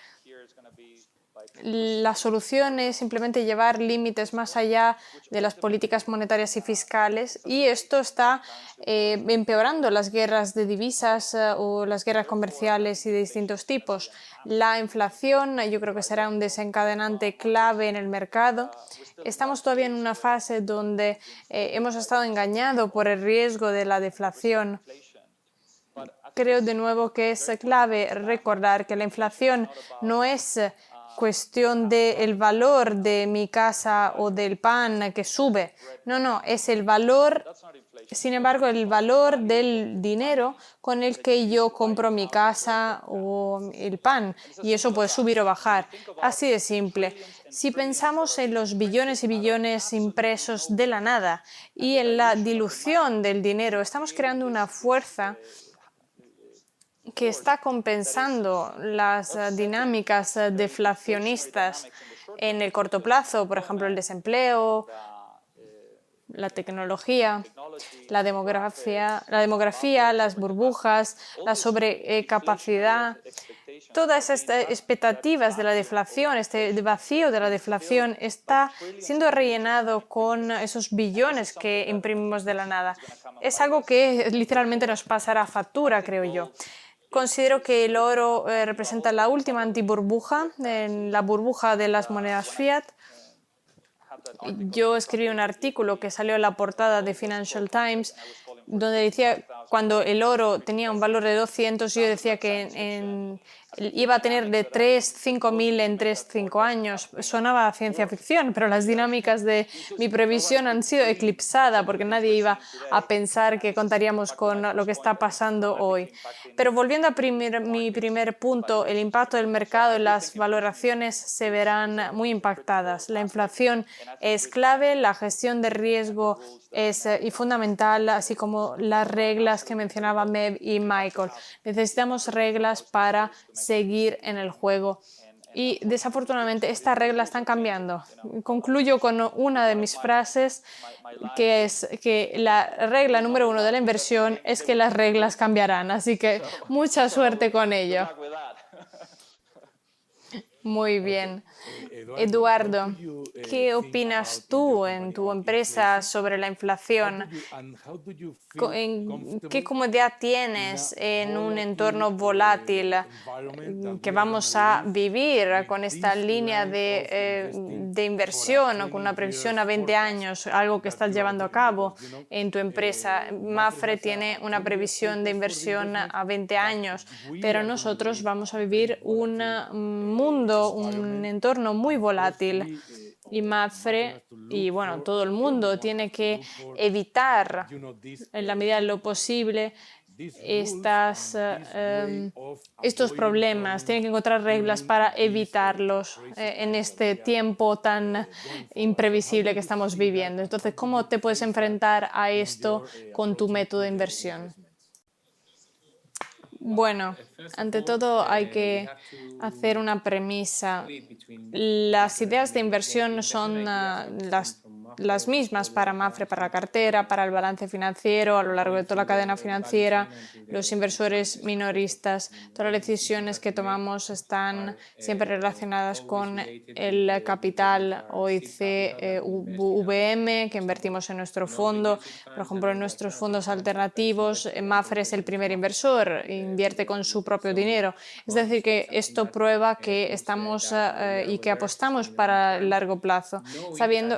La solución es simplemente llevar límites más allá de las políticas monetarias y fiscales, y esto está empeorando las guerras de divisas o las guerras comerciales y de distintos tipos. La inflación yo creo que será un desencadenante clave en el mercado. Estamos todavía en una fase donde hemos estado engañados por el riesgo de la deflación. Creo de nuevo que es clave recordar que la inflación no es cuestión del valor de mi casa o del pan que sube. No, es el valor, sin embargo, el valor del dinero con el que yo compro mi casa o el pan. Y eso puede subir o bajar. Así de simple. Si pensamos en los billones y billones impresos de la nada y en la dilución del dinero, estamos creando una fuerza que está compensando las dinámicas deflacionistas en el corto plazo, por ejemplo, el desempleo, la tecnología, la demografía, las burbujas, la sobrecapacidad. Todas estas expectativas de la deflación, este vacío de la deflación, está siendo rellenado con esos billones que imprimimos de la nada. Es algo que literalmente nos pasará factura, creo yo. Considero que el oro representa la última antiburbuja, la burbuja de las monedas fiat. Yo escribí un artículo que salió en la portada de Financial Times, donde decía, cuando el oro tenía un valor de 200, yo decía que iba a tener de 5.000 en 5 años. Sonaba a ciencia ficción, pero las dinámicas de mi previsión han sido eclipsadas porque nadie iba a pensar que contaríamos con lo que está pasando hoy. Pero volviendo a mi primer punto, el impacto del mercado y las valoraciones se verán muy impactadas. La inflación es clave, la gestión de riesgo es fundamental, así como las reglas que mencionaba Mev y Michael. Necesitamos reglas para seguir en el juego. Y desafortunadamente estas reglas están cambiando. Concluyo con una de mis frases, que es que la regla número 1 de la inversión es que las reglas cambiarán. Así que mucha suerte con ello. Muy bien. Eduardo, ¿qué opinas tú en tu empresa sobre la inflación? ¿Qué comodidad tienes en un entorno volátil que vamos a vivir con esta línea de inversión o con una previsión a 20 años, algo que estás llevando a cabo en tu empresa? Mapfre tiene una previsión de inversión a 20 años, pero nosotros vamos a vivir un mundo, un entorno muy volátil. Y Mapfre y bueno, todo el mundo tiene que evitar en la medida de lo posible estos problemas, tiene que encontrar reglas para evitarlos en este tiempo tan imprevisible que estamos viviendo. Entonces, ¿cómo te puedes enfrentar a esto con tu método de inversión? Bueno, ante todo hay que hacer una premisa. Las ideas de inversión son las mismas para MAPFRE, para la cartera, para el balance financiero, a lo largo de toda la cadena financiera, los inversores minoristas. Todas las decisiones que tomamos están siempre relacionadas con el capital OIC VM que invertimos en nuestro fondo. Por ejemplo, en nuestros fondos alternativos, MAPFRE es el primer inversor, invierte con su propio dinero. Es decir, que esto prueba que estamos y que apostamos para el largo plazo,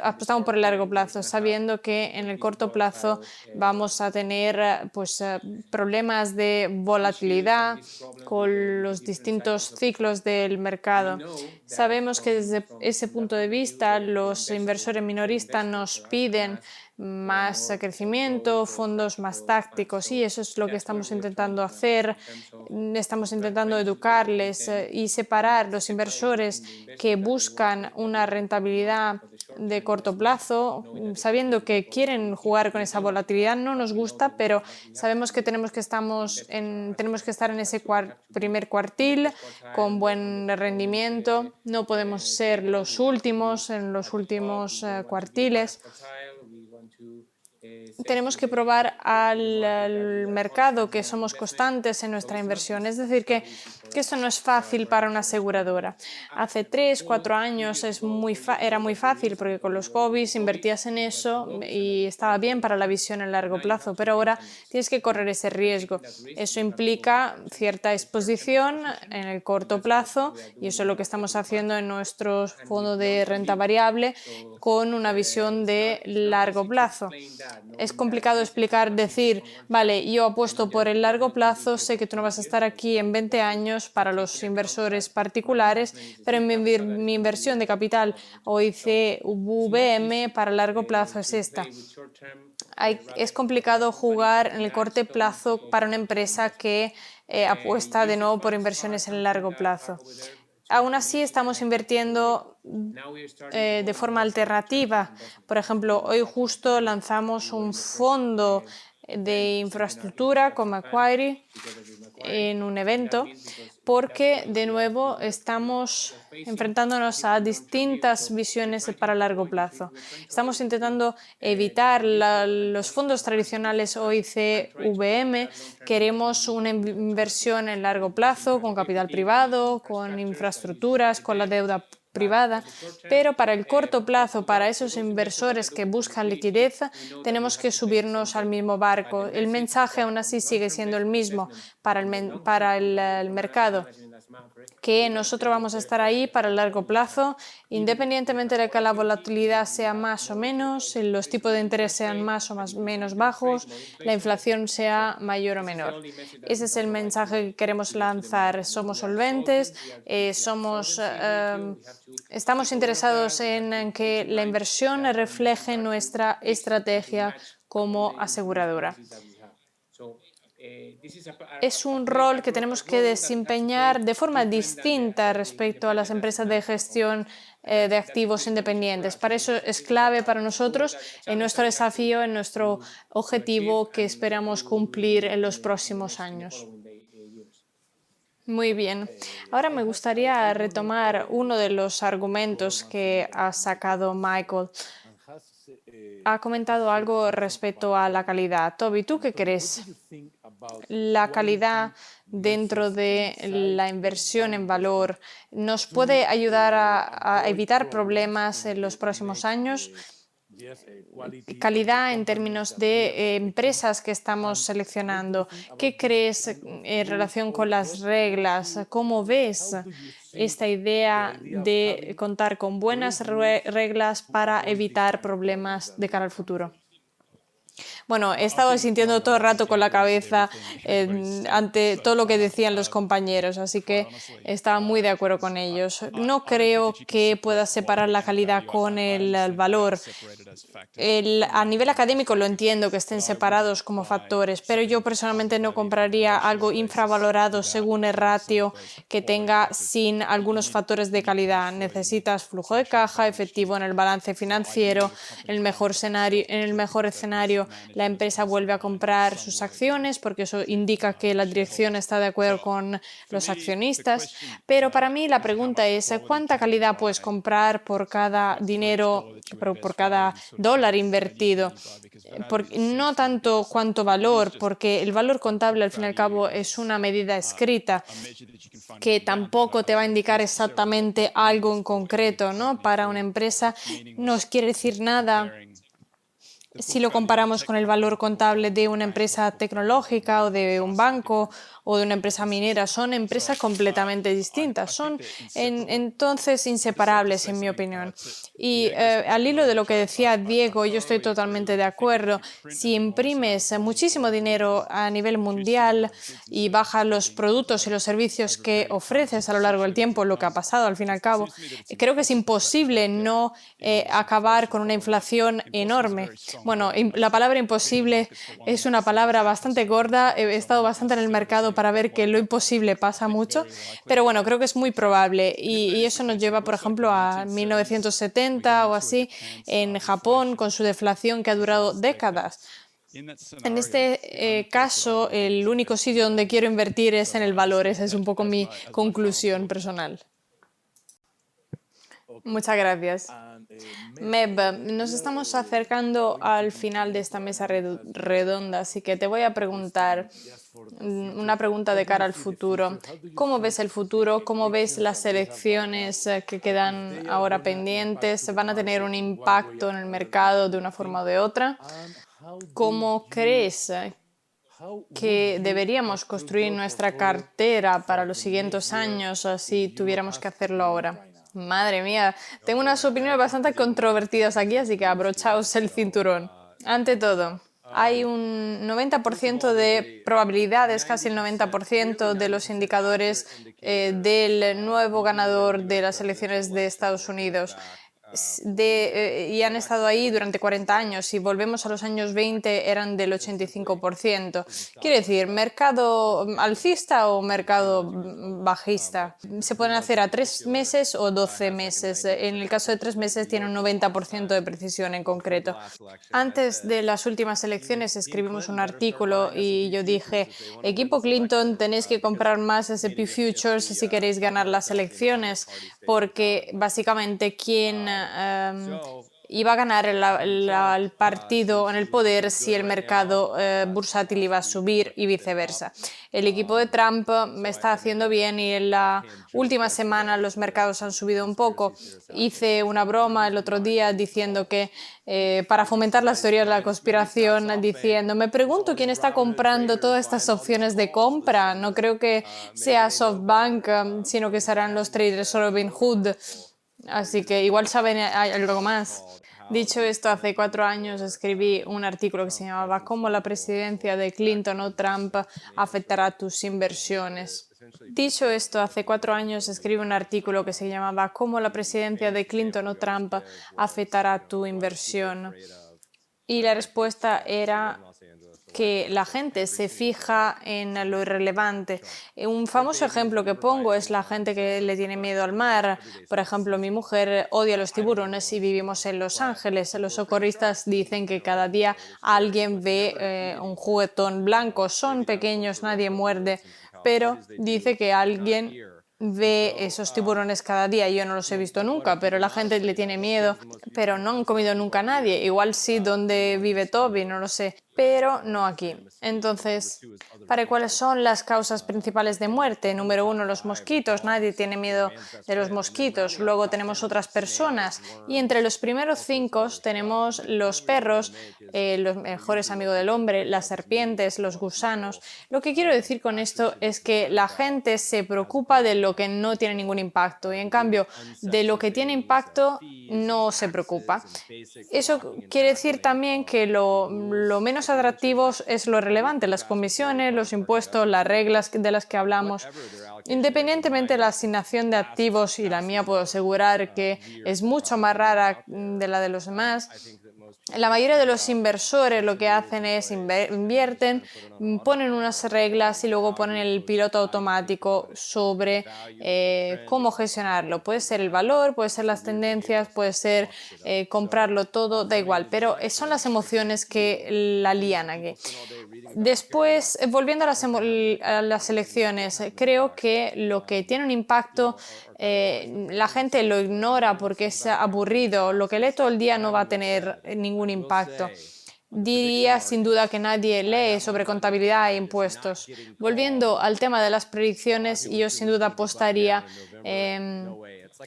apostamos por el largo plazo, sabiendo que en el corto plazo vamos a tener problemas de volatilidad con los distintos ciclos del mercado. Sabemos que desde ese punto de vista los inversores minoristas nos piden más crecimiento, fondos más tácticos, y eso es lo que estamos intentando hacer. Estamos intentando educarles y separar los inversores que buscan una rentabilidad de corto plazo, sabiendo que quieren jugar con esa volatilidad. No nos gusta, pero sabemos que tenemos que estar en ese primer cuartil con buen rendimiento. No podemos ser los últimos en los últimos cuartiles. Tenemos que probar al mercado que somos constantes en nuestra inversión. Es decir, que esto no es fácil para una aseguradora. Hace 3, 4 años era muy fácil porque con los COVID invertías en eso y estaba bien para la visión a largo plazo, pero ahora tienes que correr ese riesgo. Eso implica cierta exposición en el corto plazo y eso es lo que estamos haciendo en nuestro fondo de renta variable con una visión de largo plazo. Es complicado decir, vale, yo apuesto por el largo plazo, sé que tú no vas a estar aquí en 20 años para los inversores particulares, pero mi inversión de capital OIC VM para largo plazo es esta. Es complicado jugar en el corto plazo para una empresa que apuesta de nuevo por inversiones en el largo plazo. Aún así, estamos invirtiendo de forma alternativa. Por ejemplo, hoy justo lanzamos un fondo de infraestructura con Macquarie en un evento porque, de nuevo, estamos enfrentándonos a distintas visiones para largo plazo. Estamos intentando evitar los fondos tradicionales OIC-VM. Queremos una inversión en largo plazo con capital privado, con infraestructuras, con la deuda privada, pero para el corto plazo, para esos inversores que buscan liquidez, tenemos que subirnos al mismo barco. El mensaje aún así sigue siendo el mismo para el mercado, que nosotros vamos a estar ahí para el largo plazo, independientemente de que la volatilidad sea más o menos, los tipos de interés sean más o menos bajos, la inflación sea mayor o menor. Ese es el mensaje que queremos lanzar. Somos solventes, estamos interesados en que la inversión refleje nuestra estrategia como aseguradora. Es un rol que tenemos que desempeñar de forma distinta respecto a las empresas de gestión de activos independientes. Para eso es clave para nosotros en nuestro desafío, en nuestro objetivo que esperamos cumplir en los próximos años. Muy bien. Ahora me gustaría retomar uno de los argumentos que ha sacado Michael. Ha comentado algo respecto a la calidad. Toby, ¿tú qué crees? ¿La calidad dentro de la inversión en valor nos puede ayudar a evitar problemas en los próximos años? Calidad en términos de empresas que estamos seleccionando. ¿Qué crees en relación con las reglas? ¿Cómo ves esta idea de contar con buenas reglas para evitar problemas de cara al futuro? Bueno, he estado sintiendo todo el rato con la cabeza ante todo lo que decían los compañeros, así que estaba muy de acuerdo con ellos. No creo que pueda separar la calidad con el valor. A nivel académico lo entiendo que estén separados como factores, pero yo personalmente no compraría algo infravalorado según el ratio que tenga sin algunos factores de calidad. Necesitas flujo de caja, efectivo en el balance financiero, en el mejor escenario la empresa vuelve a comprar sus acciones porque eso indica que la dirección está de acuerdo con los accionistas. Pero para mí la pregunta es ¿cuánta calidad puedes comprar por cada dinero, por cada dólar invertido? No tanto cuánto valor, porque el valor contable al fin y al cabo es una medida escrita que tampoco te va a indicar exactamente algo en concreto, ¿no? Para una empresa no os quiere decir nada si lo comparamos con el valor contable de una empresa tecnológica o de un banco o de una empresa minera. Son empresas completamente distintas, son entonces inseparables, en mi opinión. Y al hilo de lo que decía Diego, yo estoy totalmente de acuerdo. Si imprimes muchísimo dinero a nivel mundial y bajas los productos y los servicios que ofreces a lo largo del tiempo, lo que ha pasado al fin y al cabo, creo que es imposible no acabar con una inflación enorme. Bueno, la palabra imposible es una palabra bastante gorda. He estado bastante en el mercado para ver que lo imposible pasa mucho, pero bueno, creo que es muy probable y eso nos lleva, por ejemplo, a 1970 o así en Japón con su deflación que ha durado décadas. En este caso, el único sitio donde quiero invertir es en el valor. Esa es un poco mi conclusión personal. Muchas gracias. Meb, nos estamos acercando al final de esta mesa redonda, así que te voy a preguntar una pregunta de cara al futuro. ¿Cómo ves el futuro? ¿Cómo ves las elecciones que quedan ahora pendientes? ¿Van a tener un impacto en el mercado de una forma o de otra? ¿Cómo crees que deberíamos construir nuestra cartera para los siguientes años si tuviéramos que hacerlo ahora? Madre mía, tengo unas opiniones bastante controvertidas aquí, así que abrochaos el cinturón. Ante todo, hay un 90% de probabilidades, casi el 90% de los indicadores del nuevo ganador de las elecciones de Estados Unidos. Y han estado ahí durante 40 años. Si volvemos a los años 20, eran del 85%. Quiere decir, ¿mercado alcista o mercado bajista? Se pueden hacer a 3 meses o 12 meses. En el caso de 3 meses tiene un 90% de precisión en concreto. Antes de las últimas elecciones escribimos un artículo y yo dije, equipo Clinton, tenéis que comprar más S&P Futures si queréis ganar las elecciones, porque básicamente quien iba a ganar el partido en el poder si el mercado bursátil iba a subir y viceversa. El equipo de Trump me está haciendo bien y en la última semana los mercados han subido un poco. Hice una broma el otro día diciendo que para fomentar las teorías de la conspiración, diciendo, me pregunto quién está comprando todas estas opciones de compra. No creo que sea SoftBank, sino que serán los traders Robinhood. Así que igual saben algo más. Dicho esto, hace 4 años escribí un artículo que se llamaba ¿Cómo la presidencia de Clinton o Trump afectará tus inversiones? Dicho esto, hace 4 años escribí un artículo que se llamaba ¿Cómo la presidencia de Clinton o Trump afectará tu inversión? Y la respuesta era que la gente se fija en lo irrelevante. Un famoso ejemplo que pongo es la gente que le tiene miedo al mar. Por ejemplo, mi mujer odia los tiburones y vivimos en Los Ángeles. Los socorristas dicen que cada día alguien ve un juguetón blanco. Son pequeños, nadie muerde, pero dice que alguien ve esos tiburones cada día. Yo no los he visto nunca, pero la gente le tiene miedo, pero no han comido nunca a nadie. Igual sí donde vive Toby, no lo sé, pero no aquí. Entonces, ¿para cuáles son las causas principales de muerte? Número 1, los mosquitos. Nadie tiene miedo de los mosquitos. Luego tenemos otras personas. Y entre los primeros 5 tenemos los perros, los mejores amigos del hombre, las serpientes, los gusanos. Lo que quiero decir con esto es que la gente se preocupa de lo que no tiene ningún impacto y en cambio de lo que tiene impacto no se preocupa. Eso quiere decir también que lo menos atractivo es lo relevante, las comisiones, los impuestos, las reglas de las que hablamos. Independientemente de la asignación de activos, y la mía puedo asegurar que es mucho más rara de la de los demás, La mayoría de los inversores lo que hacen es invierten, ponen unas reglas y luego ponen el piloto automático sobre cómo gestionarlo. Puede ser el valor, puede ser las tendencias, puede ser comprarlo todo, da igual, pero son las emociones que la lían aquí. Después, volviendo a las elecciones, creo que lo que tiene un impacto, la gente lo ignora porque es aburrido. Lo que lee todo el día no va a tener ningún impacto. Diría sin duda que nadie lee sobre contabilidad e impuestos. Volviendo al tema de las predicciones, yo sin duda apostaría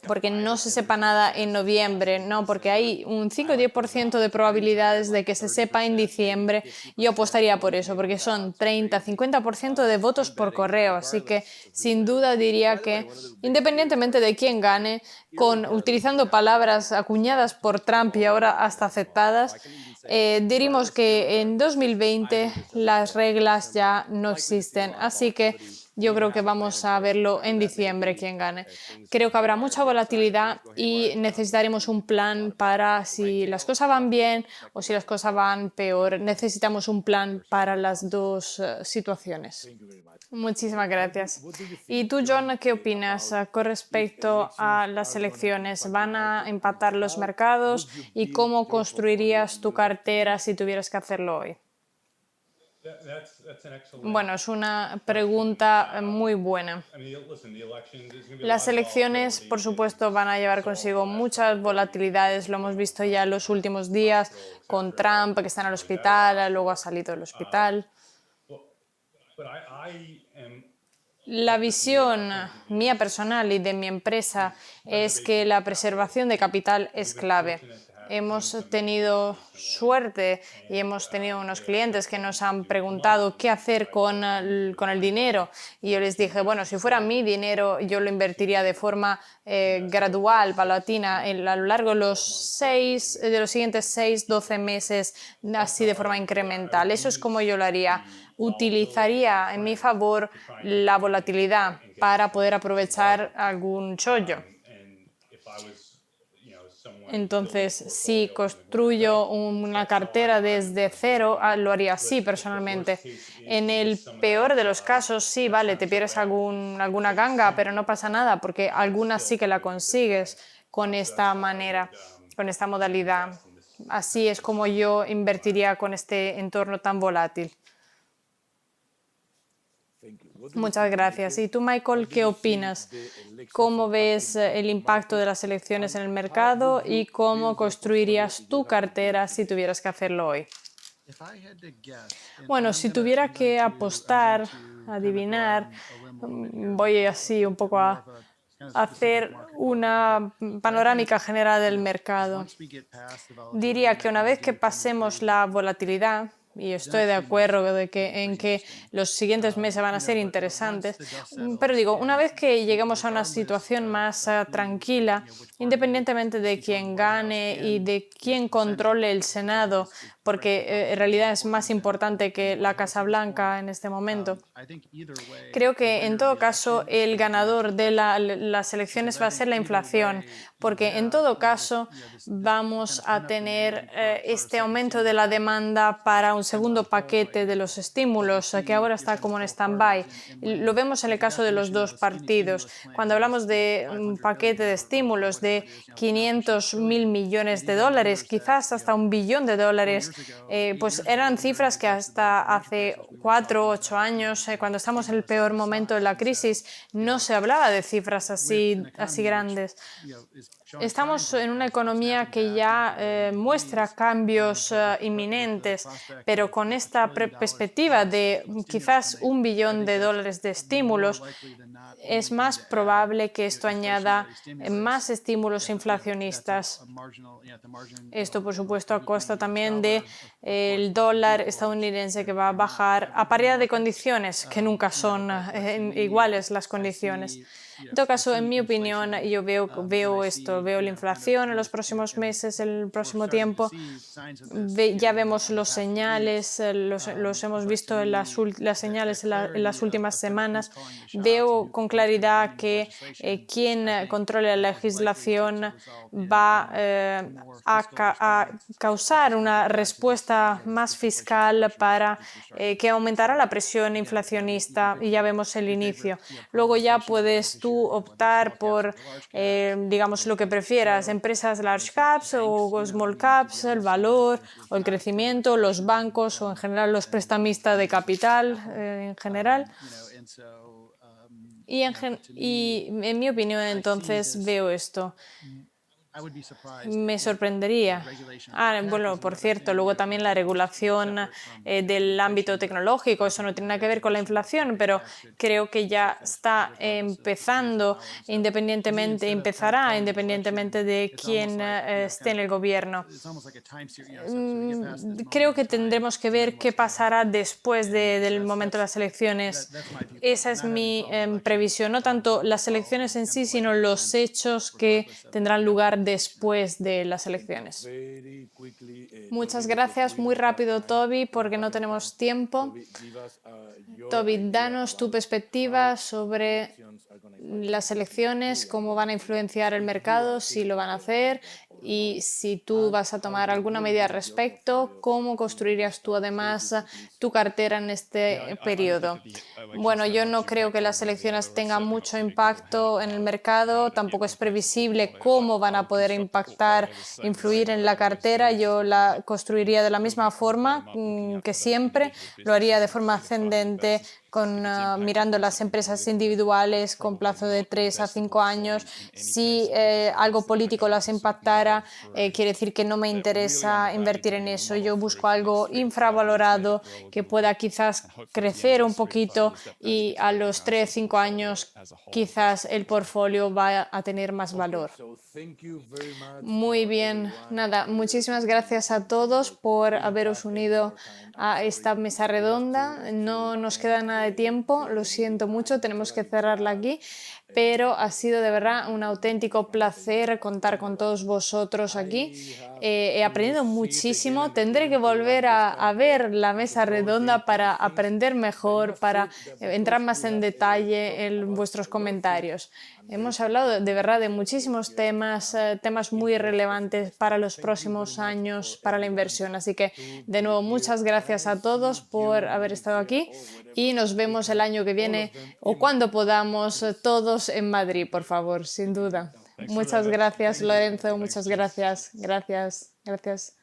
porque no se sepa nada en noviembre, no, porque hay un 5 o 10% de probabilidades de que se sepa en diciembre. Yo apostaría por eso, porque son 30-50% de votos por correo, así que sin duda diría que independientemente de quién gane, utilizando palabras acuñadas por Trump y ahora hasta aceptadas, diríamos que en 2020 las reglas ya no existen, así que yo creo que vamos a verlo en diciembre quién gane. Creo que habrá mucha volatilidad y necesitaremos un plan para si las cosas van bien o si las cosas van peor. Necesitamos un plan para las dos situaciones. Muchísimas gracias. ¿Y tú, John, qué opinas con respecto a las elecciones? ¿Van a empatar los mercados? ¿Y cómo construirías tu cartera si tuvieras que hacerlo hoy? Bueno, es una pregunta muy buena. Las elecciones, por supuesto, van a llevar consigo muchas volatilidades. Lo hemos visto ya en los últimos días con Trump, que está en el hospital, luego ha salido del hospital. La visión mía personal y de mi empresa es que la preservación de capital es clave. Hemos tenido suerte y hemos tenido unos clientes que nos han preguntado qué hacer con el dinero. Y yo les dije, bueno, si fuera mi dinero, yo lo invertiría de forma gradual, paulatina, a lo largo de los siguientes 6-12 meses, así de forma incremental. Eso es como yo lo haría. Utilizaría en mi favor la volatilidad para poder aprovechar algún chollo. Entonces, si construyo una cartera desde cero, lo haría así personalmente. En el peor de los casos, sí, vale, te pierdes alguna ganga, pero no pasa nada porque algunas sí que la consigues con esta manera, con esta modalidad. Así es como yo invertiría con este entorno tan volátil. Muchas gracias. ¿Y tú, Michael, qué opinas? ¿Cómo ves el impacto de las elecciones en el mercado y cómo construirías tu cartera si tuvieras que hacerlo hoy? Bueno, si tuviera que apostar, adivinar, voy así un poco a hacer una panorámica general del mercado. Diría que una vez que pasemos la volatilidad, y estoy de acuerdo en que los siguientes meses van a ser interesantes, pero digo, una vez que lleguemos a una situación más tranquila, independientemente de quién gane y de quién controle el Senado, porque en realidad es más importante que la Casa Blanca en este momento. Creo que en todo caso el ganador de las elecciones va a ser la inflación, porque en todo caso vamos a tener este aumento de la demanda para un segundo paquete de los estímulos, que ahora está como en stand-by. Lo vemos en el caso de los dos partidos. Cuando hablamos de un paquete de estímulos de 500.000 millones de dólares, quizás hasta $1 billón, pues eran cifras que hasta hace 4 o 8 años, cuando estamos en el peor momento de la crisis, no se hablaba de cifras así grandes. Estamos en una economía que ya muestra cambios inminentes, pero con esta perspectiva de quizás $1 billón de estímulos, es más probable que esto añada más estímulos inflacionistas. Esto, por supuesto, a costa también del dólar estadounidense que va a bajar a paridad de condiciones, que nunca son iguales las condiciones. En todo caso, en mi opinión, yo veo esto, veo la inflación en los próximos meses, en el próximo tiempo. Ya vemos los señales, los hemos visto en las señales en las últimas semanas. Veo con claridad que quien controle la legislación va a causar una respuesta más fiscal para que aumentará la presión inflacionista y ya vemos el inicio. Luego ya puedes tú optar por, digamos, lo que prefieras, empresas large caps o small caps, el valor o el crecimiento, los bancos o en general los prestamistas de capital en general. Y en mi opinión, entonces, veo esto. Me sorprendería. Bueno, por cierto, luego también la regulación del ámbito tecnológico, eso no tiene nada que ver con la inflación, pero creo que ya está empezando empezará independientemente de quién esté en el gobierno. Creo que tendremos que ver qué pasará después del momento de las elecciones. Esa es mi previsión, no tanto las elecciones en sí, sino los hechos que tendrán lugar después de las elecciones. Muchas gracias. Muy rápido, Toby, porque no tenemos tiempo. Toby, danos tu perspectiva sobre las elecciones, cómo van a influenciar el mercado, si lo van a hacer y si tú vas a tomar alguna medida al respecto, cómo construirías tú además tu cartera en este periodo. Bueno, yo no creo que las elecciones tengan mucho impacto en el mercado, tampoco es previsible cómo van a poder influir en la cartera. Yo la construiría de la misma forma que siempre, lo haría de forma ascendente, mirando las empresas individuales con plazo de 3 a 5 años. Si algo político las impactara, quiere decir que no me interesa invertir en eso. Yo busco algo infravalorado que pueda quizás crecer un poquito y a los 3 o 5 años quizás el portfolio va a tener más valor. Muy bien, nada, muchísimas gracias a todos por haberos unido a esta mesa redonda. No nos queda nada de tiempo, lo siento mucho, tenemos que cerrarla aquí, pero ha sido de verdad un auténtico placer contar con todos vosotros aquí. He aprendido muchísimo, tendré que volver a ver la mesa redonda para aprender mejor, para entrar más en detalle en vuestros comentarios. Hemos hablado de verdad de muchísimos temas, temas muy relevantes para los próximos años, para la inversión. Así que, de nuevo, muchas gracias a todos por haber estado aquí y nos vemos el año que viene o cuando podamos todos en Madrid, por favor, sin duda. Muchas gracias, Lorenzo. Muchas gracias. Gracias. Gracias.